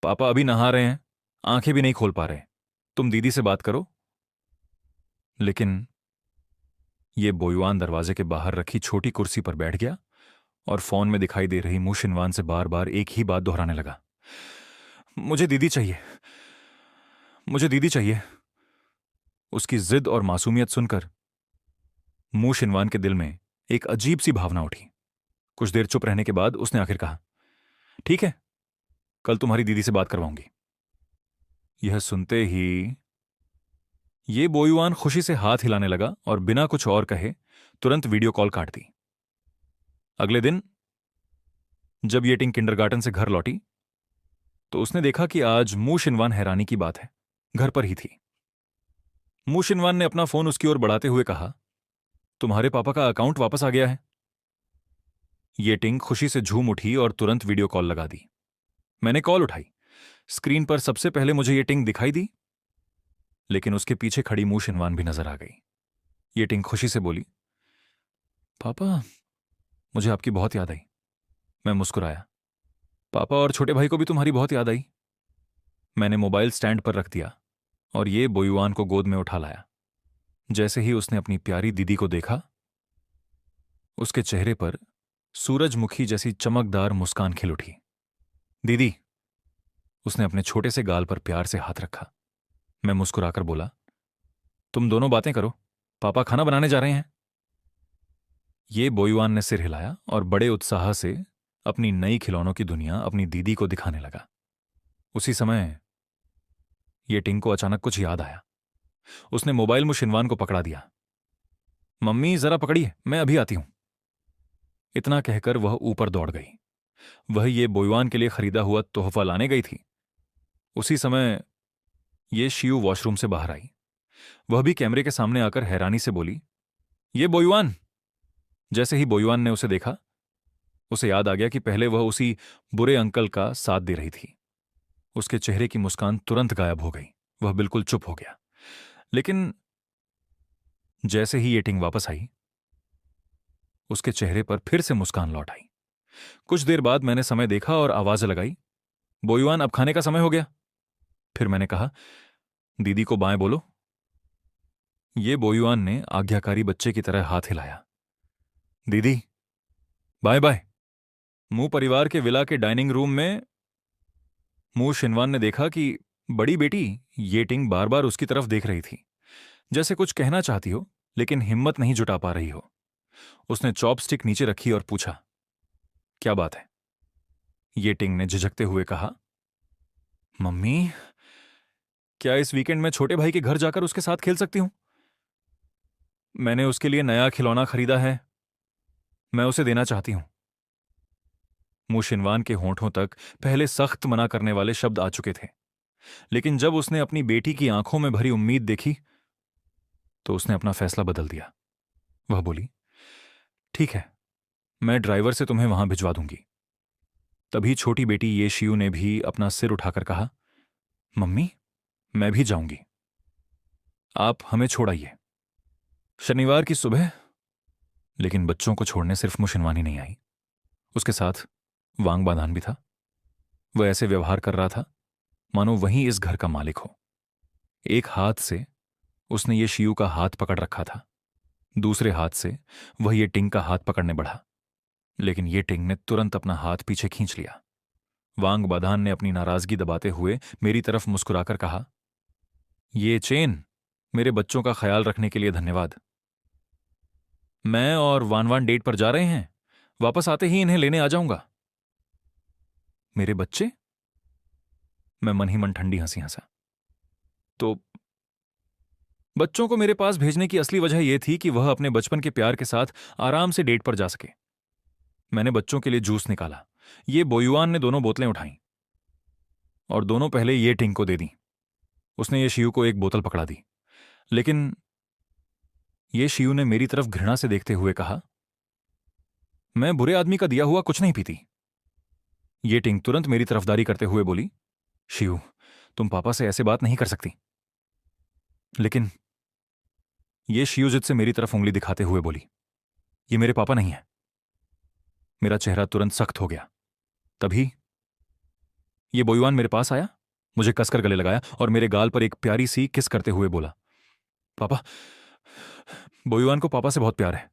पापा अभी नहा रहे हैं, आंखें भी नहीं खोल पा रहे, तुम दीदी से बात करो। लेकिन यह बोयुआन दरवाजे के बाहर रखी छोटी कुर्सी पर बैठ गया और फोन में दिखाई दे रही मुशिनवान से बार बार एक ही बात दोहराने लगा, मुझे दीदी चाहिए, मुझे दीदी चाहिए। उसकी जिद और मासूमियत सुनकर मुंह शिनवान के दिल में एक अजीब सी भावना उठी। कुछ देर चुप रहने के बाद उसने आखिर कहा, ठीक है, कल तुम्हारी दीदी से बात करवाऊंगी। यह सुनते ही ये बोयुआन खुशी से हाथ हिलाने लगा और बिना कुछ और कहे तुरंत वीडियो कॉल काट दी। अगले दिन जब ये टिंग किंडरगार्टन से घर लौटी तो उसने देखा कि आज मू शिनवान हैरानी की बात है, घर पर ही थी। मू शिनवान ने अपना फोन उसकी ओर बढ़ाते हुए कहा, तुम्हारे पापा का अकाउंट वापस आ गया है। ये टिंग खुशी से झूम उठी और तुरंत वीडियो कॉल लगा दी। मैंने कॉल उठाई। स्क्रीन पर सबसे पहले मुझे ये टिंग दिखाई दी, लेकिन उसके पीछे खड़ी मू शिनवान भी नजर आ गई। ये टिंग खुशी से बोली, पापा, मुझे आपकी बहुत याद आई। मैं मुस्कुराया। पापा और छोटे भाई को भी तुम्हारी बहुत याद आई। मैंने मोबाइल स्टैंड पर रख दिया और ये बोयुआन को गोद में उठा लाया। जैसे ही उसने अपनी प्यारी दीदी को देखा, उसके चेहरे पर सूरजमुखी जैसी चमकदार मुस्कान खिल उठी। दीदी, उसने अपने छोटे से गाल पर प्यार से हाथ रखा। मैं मुस्कुराकर बोला, तुम दोनों बातें करो, पापा खाना बनाने जा रहे हैं। ये बोयुआन ने सिर हिलाया और बड़े उत्साह से अपनी नई खिलौनों की दुनिया अपनी दीदी को दिखाने लगा। उसी समय ये टिंग को अचानक कुछ याद आया। उसने मोबाइल में शिनवान को पकड़ा दिया। मम्मी जरा पकड़िए, मैं अभी आती हूं। इतना कहकर वह ऊपर दौड़ गई। वह ये बोयुआन के लिए खरीदा हुआ तोहफा लाने गई थी। उसी समय ये शियू वॉशरूम से बाहर आई। वह भी कैमरे के सामने आकर हैरानी से बोली, ये बोयुआन। जैसे ही बोयुआन ने उसे देखा, उसे याद आ गया कि पहले वह उसी बुरे अंकल का साथ दे रही थी। उसके चेहरे की मुस्कान तुरंत गायब हो गई। वह बिल्कुल चुप हो गया। लेकिन जैसे ही ये टिंग वापस आई, उसके चेहरे पर फिर से मुस्कान लौट आई। कुछ देर बाद मैंने समय देखा और आवाज लगाई, बोयुआन, अब खाने का समय हो गया। फिर मैंने कहा, दीदी को बाएं बोलो। ये बोयुआन ने आज्ञाकारी बच्चे की तरह हाथ हिलाया। दीदी, बाय बाय। मू परिवार के विला के डाइनिंग रूम में मू शिनवान ने देखा कि बड़ी बेटी ये टिंग बार बार उसकी तरफ देख रही थी, जैसे कुछ कहना चाहती हो लेकिन हिम्मत नहीं जुटा पा रही हो। उसने चॉपस्टिक नीचे रखी और पूछा, क्या बात है? ये टिंग ने झिझकते हुए कहा, मम्मी, क्या इस वीकेंड में छोटे भाई के घर जाकर उसके साथ खेल सकती हूं? मैंने उसके लिए नया खिलौना खरीदा है, मैं उसे देना चाहती हूं। मू शिनवान के होंठों तक पहले सख्त मना करने वाले शब्द आ चुके थे, लेकिन जब उसने अपनी बेटी की आंखों में भरी उम्मीद देखी तो उसने अपना फैसला बदल दिया। वह बोली, ठीक है, मैं ड्राइवर से तुम्हें वहां भिजवा दूंगी। तभी छोटी बेटी ये शियू ने भी अपना सिर उठाकर कहा, मम्मी, मैं भी जाऊंगी, आप हमें छोड़ आइए। शनिवार की सुबह, लेकिन बच्चों को छोड़ने सिर्फ मुशिनवानी नहीं आई, उसके साथ वांग बाधान भी था। वह ऐसे व्यवहार कर रहा था मानो वही इस घर का मालिक हो। एक हाथ से उसने ये शियू का हाथ पकड़ रखा था, दूसरे हाथ से वह ये टिंग का हाथ पकड़ने बढ़ा, लेकिन ये टिंग ने तुरंत अपना हाथ पीछे खींच लिया। वांग बाधान ने अपनी नाराजगी दबाते हुए मेरी तरफ मुस्कुराकर कहा, ये चेन, मेरे बच्चों का ख्याल रखने के लिए धन्यवाद। मैं और वान वान डेट पर जा रहे हैं, वापस आते ही इन्हें लेने आ जाऊंगा। मेरे बच्चे? मैं मन ही मन ठंडी हंसी हंसा। तो बच्चों को मेरे पास भेजने की असली वजह यह थी कि वह अपने बचपन के प्यार के साथ आराम से डेट पर जा सके। मैंने बच्चों के लिए जूस निकाला। ये बोयुआन ने दोनों बोतलें उठाईं और दोनों पहले ये टिंग को दे दी। उसने ये शियू को एक बोतल पकड़ा दी, लेकिन ये शियू ने मेरी तरफ घृणा से देखते हुए कहा, मैं बुरे आदमी का दिया हुआ कुछ नहीं पीती। ये टिंग तुरंत मेरी तरफदारी करते हुए बोली, शियू, तुम पापा से ऐसे बात नहीं कर सकती। लेकिन ये शियूजित से मेरी तरफ उंगली दिखाते हुए बोली, ये मेरे पापा नहीं है। मेरा चेहरा तुरंत सख्त हो गया। तभी ये बोयुआन मेरे पास आया, मुझे कसकर गले लगाया और मेरे गाल पर एक प्यारी सी किस करते हुए बोला, पापा, बोयुआन को पापा से बहुत प्यार है।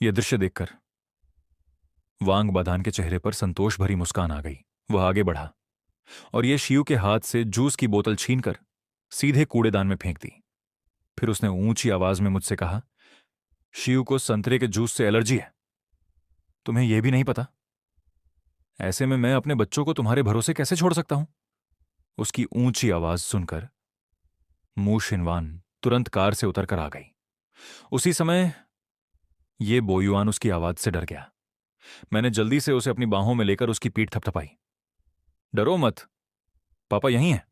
यह दृश्य देखकर वांग बाधान के चेहरे पर संतोष भरी मुस्कान आ गई। वह आगे बढ़ा, और ये शियू के हाथ से जूस की बोतल छीनकर सीधे कूड़ेदान में फेंक दी। फिर उसने ऊंची आवाज में मुझसे कहा, शियू को संतरे के जूस से एलर्जी है, तुम्हें यह भी नहीं पता? ऐसे में मैं अपने बच्चों को तुम्हारे भरोसे कैसे छोड़ सकता हूं? उसकी ऊंची आवाज सुनकर मू शिनवान तुरंत कार से उतरकर आ गई। उसी समय ये बोयुआन उसकी आवाज से डर गया। मैंने जल्दी से उसे अपनी बाहों में लेकर उसकी पीठ थपथपाई। डरो मत, पापा यहीं हैं।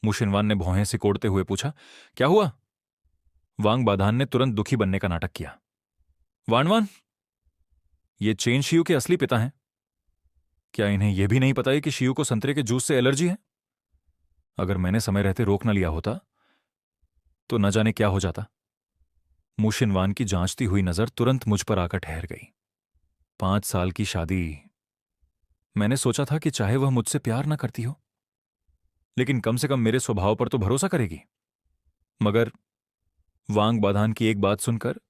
मू शिनवान ने भौहें सिकोड़ते हुए पूछा, क्या हुआ? वांग बाधान ने तुरंत दुखी बनने का नाटक किया। वानवान, ये चेन शियू के असली पिता हैं। क्या इन्हें यह भी नहीं पता है कि शियू को संतरे के जूस से एलर्जी है? अगर मैंने समय रहते रोक न लिया होता तो न जाने क्या हो जाता। मू शिनवान की जांचती हुई नजर तुरंत मुझ पर आकर ठहर गई। 5 साल की शादी, मैंने सोचा था कि चाहे वह मुझसे प्यार न करती हो, लेकिन कम से कम मेरे स्वभाव पर तो भरोसा करेगी। मगर वांग बाधान की एक बात सुनकर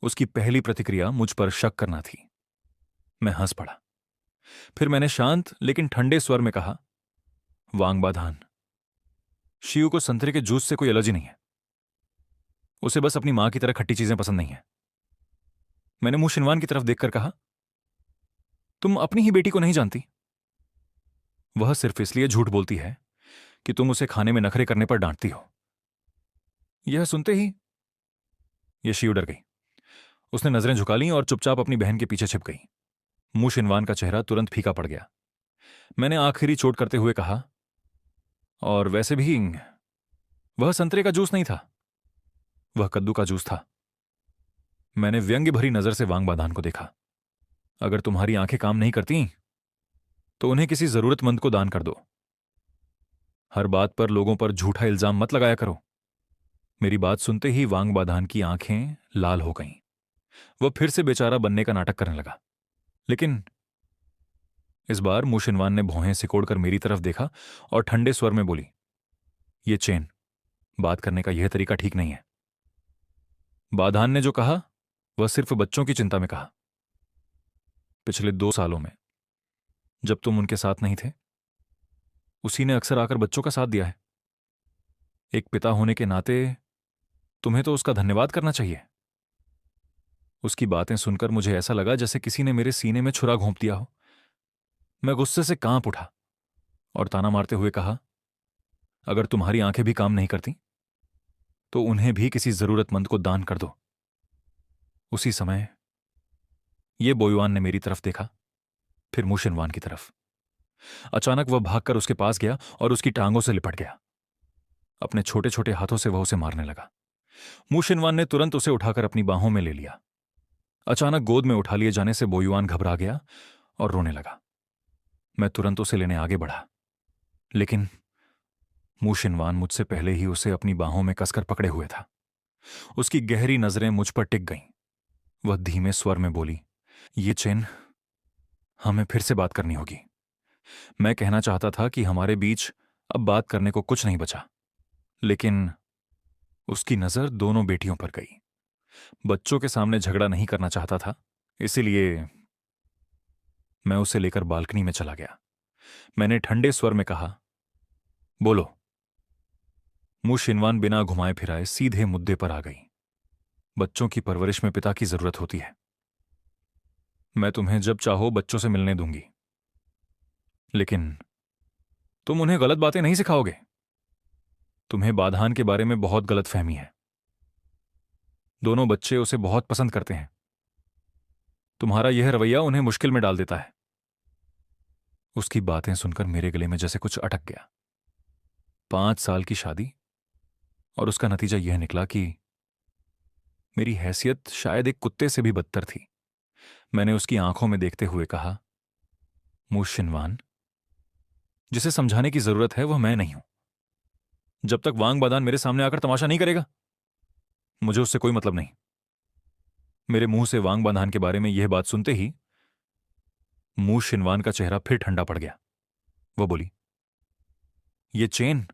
उसकी पहली प्रतिक्रिया मुझ पर शक करना थी। मैं हंस पड़ा। फिर मैंने शांत लेकिन ठंडे स्वर में कहा, वांग बाधान, शियू को संतरे के जूस से कोई एलर्जी नहीं है। उसे बस अपनी मां की तरह खट्टी चीजें पसंद नहीं है। मैंने मुंह शिनवान की तरफ देखकर कहा, तुम अपनी ही बेटी को नहीं जानती। वह सिर्फ इसलिए झूठ बोलती है कि तुम उसे खाने में नखरे करने पर डांटती हो। यह सुनते ही यह शियू डर गई। उसने नजरें झुका लीं और चुपचाप अपनी बहन के पीछे छिप गई। मुंह शिनवान का चेहरा तुरंत फीका पड़ गया। मैंने आखिरी चोट करते हुए कहा, और वैसे भी वह संतरे का जूस नहीं था, वह कद्दू का जूस था। मैंने व्यंग्य भरी नजर से वांग बाधान को देखा। अगर तुम्हारी आंखें काम नहीं करती तो उन्हें किसी जरूरतमंद को दान कर दो। हर बात पर लोगों पर झूठा इल्जाम मत लगाया करो। मेरी बात सुनते ही वांग बाधान की आंखें लाल हो गईं। वह फिर से बेचारा बनने का नाटक करने लगा, लेकिन इस बार मू शिनवान ने भौहें सिकोड़कर मेरी तरफ देखा और ठंडे स्वर में बोली, ये चेन, बात करने का यह तरीका ठीक नहीं है। बाधान ने जो कहा वह सिर्फ बच्चों की चिंता में कहा। पिछले 2 सालों में जब तुम उनके साथ नहीं थे, उसी ने अक्सर आकर बच्चों का साथ दिया है। एक पिता होने के नाते तुम्हें तो उसका धन्यवाद करना चाहिए। उसकी बातें सुनकर मुझे ऐसा लगा जैसे किसी ने मेरे सीने में छुरा घोंप दिया हो। मैं गुस्से से कांप उठा और ताना मारते हुए कहा, अगर तुम्हारी आंखें भी काम नहीं करती तो उन्हें भी किसी जरूरतमंद को दान कर दो। उसी समय यह बोयुआन ने मेरी तरफ देखा, फिर मू शिनवान की तरफ। अचानक वह भागकर उसके पास गया और उसकी टांगों से लिपट गया। अपने छोटे छोटे हाथों से वह उसे मारने लगा। मू शिनवान ने तुरंत उसे उठाकर अपनी बाहों में ले लिया। अचानक गोद में उठा लिए जाने से बोयुआन घबरा गया और रोने लगा। मैं तुरंत उसे लेने आगे बढ़ा, लेकिन मू शिनवान मुझसे पहले ही उसे अपनी बाहों में कसकर पकड़े हुए था। उसकी गहरी नजरें मुझ पर टिक गईं। वह धीमे स्वर में बोली, ये चेन, हमें फिर से बात करनी होगी। मैं कहना चाहता था कि हमारे बीच अब बात करने को कुछ नहीं बचा, लेकिन उसकी नजर दोनों बेटियों पर गई। बच्चों के सामने झगड़ा नहीं करना चाहता था, इसीलिए मैं उसे लेकर बालकनी में चला गया। मैंने ठंडे स्वर में कहा, बोलो। मू शिनवान बिना घुमाए फिराए सीधे मुद्दे पर आ गई। बच्चों की परवरिश में पिता की जरूरत होती है। मैं तुम्हें जब चाहो बच्चों से मिलने दूंगी, लेकिन तुम उन्हें गलत बातें नहीं सिखाओगे। तुम्हें बाधान के बारे में बहुत गलत फहमी है। दोनों बच्चे उसे बहुत पसंद करते हैं। तुम्हारा यह रवैया उन्हें मुश्किल में डाल देता है। उसकी बातें सुनकर मेरे गले में जैसे कुछ अटक गया। 5 साल की शादी, और उसका नतीजा यह निकला कि मेरी हैसियत शायद एक कुत्ते से भी बदतर थी। मैंने उसकी आंखों में देखते हुए कहा, मू शिनवान, जिसे समझाने की जरूरत है वह मैं नहीं हूं। जब तक वांग बाधान मेरे सामने आकर तमाशा नहीं करेगा, मुझे उससे कोई मतलब नहीं। मेरे मुंह से वांग बाधान के बारे में यह बात सुनते ही मू शिनवान का चेहरा फिर ठंडा पड़ गया। वह बोली, ये चेन,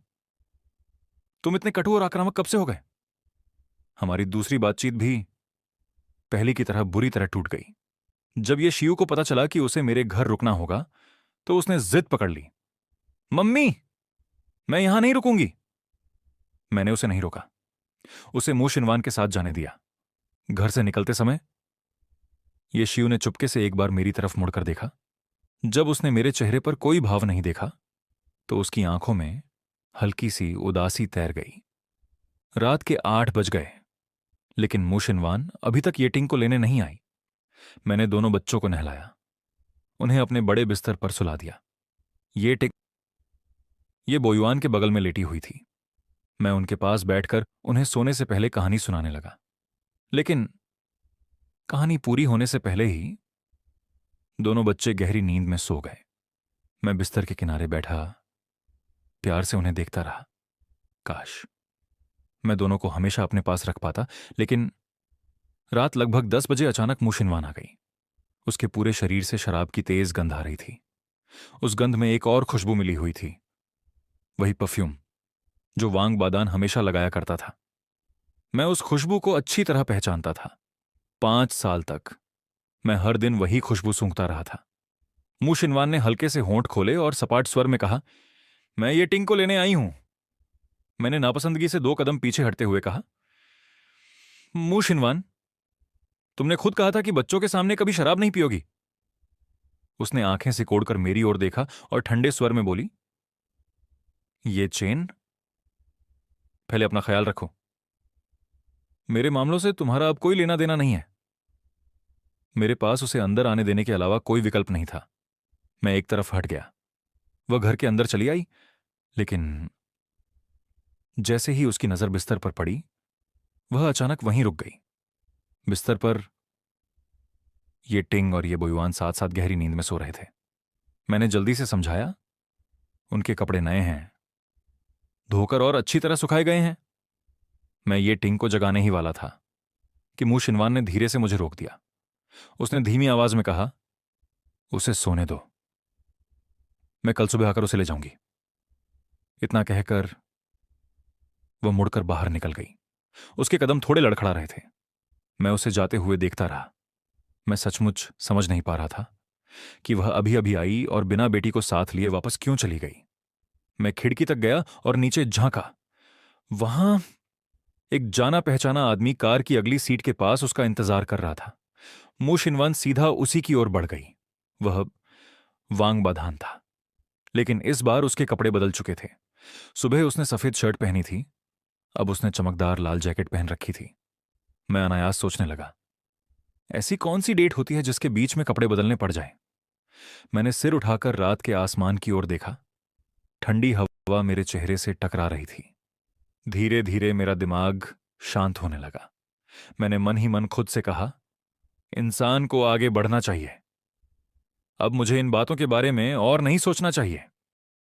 तुम इतने कटु और आक्रामक कब से हो गए? हमारी दूसरी बातचीत भी पहली की तरह बुरी तरह टूट गई। जब यह शियू को पता चला कि उसे मेरे घर रुकना होगा, तो उसने जिद पकड़ ली। मम्मी, मैं यहां नहीं रुकूंगी। मैंने उसे नहीं रोका, उसे मूशिनवान के साथ जाने दिया। घर से निकलते समय ये शिव ने चुपके से एक बार मेरी तरफ मुड़कर देखा। जब उसने मेरे चेहरे पर कोई भाव नहीं देखा तो उसकी आंखों में हल्की सी उदासी तैर गई। रात के 8 बज गए, लेकिन मूशिनवान अभी तक येटिंग को लेने नहीं आई। मैंने दोनों बच्चों को नहलाया, उन्हें अपने बड़े बिस्तर पर सुला दिया। ये बोयुआन के बगल में लेटी हुई थी। मैं उनके पास बैठकर उन्हें सोने से पहले कहानी सुनाने लगा, लेकिन कहानी पूरी होने से पहले ही दोनों बच्चे गहरी नींद में सो गए। मैं बिस्तर के किनारे बैठा प्यार से उन्हें देखता रहा। काश मैं दोनों को हमेशा अपने पास रख पाता, लेकिन रात लगभग 10 बजे अचानक मूशिनवान आ गई। उसके पूरे शरीर से शराब की तेज गंध आ रही थी। उस गंध में एक और खुशबू मिली हुई थी, वही परफ्यूम जो वांग बादान हमेशा लगाया करता था। मैं उस खुशबू को अच्छी तरह पहचानता था। 5 साल तक मैं हर दिन वही खुशबू सूंघता रहा था। मूशिनवान ने हल्के से होंठ खोले और सपाट स्वर में कहा, मैं ये टिंग को लेने आई हूं। मैंने नापसंदगी से 2 कदम पीछे हटते हुए कहा, मूशिनवान, तुमने खुद कहा था कि बच्चों के सामने कभी शराब नहीं पियोगी। उसने आंखें सिकोड़कर मेरी ओर देखा और ठंडे स्वर में बोली, ये चेन, पहले अपना ख्याल रखो। मेरे मामलों से तुम्हारा अब कोई लेना देना नहीं है। मेरे पास उसे अंदर आने देने के अलावा कोई विकल्प नहीं था। मैं एक तरफ हट गया। वह घर के अंदर चली आई, लेकिन जैसे ही उसकी नजर बिस्तर पर पड़ी, वह अचानक वहीं रुक गई। बिस्तर पर ये टिंग और ये बोयुआन साथ साथ गहरी नींद में सो रहे थे। मैंने जल्दी से समझाया, उनके कपड़े नए हैं, धोकर और अच्छी तरह सुखाए गए हैं। मैं ये टिंग को जगाने ही वाला था कि मूशिनवान ने धीरे से मुझे रोक दिया। उसने धीमी आवाज में कहा, उसे सोने दो, मैं कल सुबह आकर उसे ले जाऊंगी। इतना कहकर वह मुड़कर बाहर निकल गई। उसके कदम थोड़े लड़खड़ा रहे थे। मैं उसे जाते हुए देखता रहा। मैं सचमुच समझ नहीं पा रहा था कि वह अभी अभी आई और बिना बेटी को साथ लिए वापस क्यों चली गई। मैं खिड़की तक गया और नीचे झांका। वहां एक जाना पहचाना आदमी कार की अगली सीट के पास उसका इंतजार कर रहा था। मूशिनवान सीधा उसी की ओर बढ़ गई। वह वांग बाधान था, लेकिन इस बार उसके कपड़े बदल चुके थे। सुबह उसने सफेद शर्ट पहनी थी, अब उसने चमकदार लाल जैकेट पहन रखी थी। मैं अनायास सोचने लगा, ऐसी कौन सी डेट होती है जिसके बीच में कपड़े बदलने पड़ जाएं? मैंने सिर उठाकर रात के आसमान की ओर देखा। ठंडी हवा मेरे चेहरे से टकरा रही थी। धीरे धीरे मेरा दिमाग शांत होने लगा। मैंने मन ही मन खुद से कहा, इंसान को आगे बढ़ना चाहिए। अब मुझे इन बातों के बारे में और नहीं सोचना चाहिए।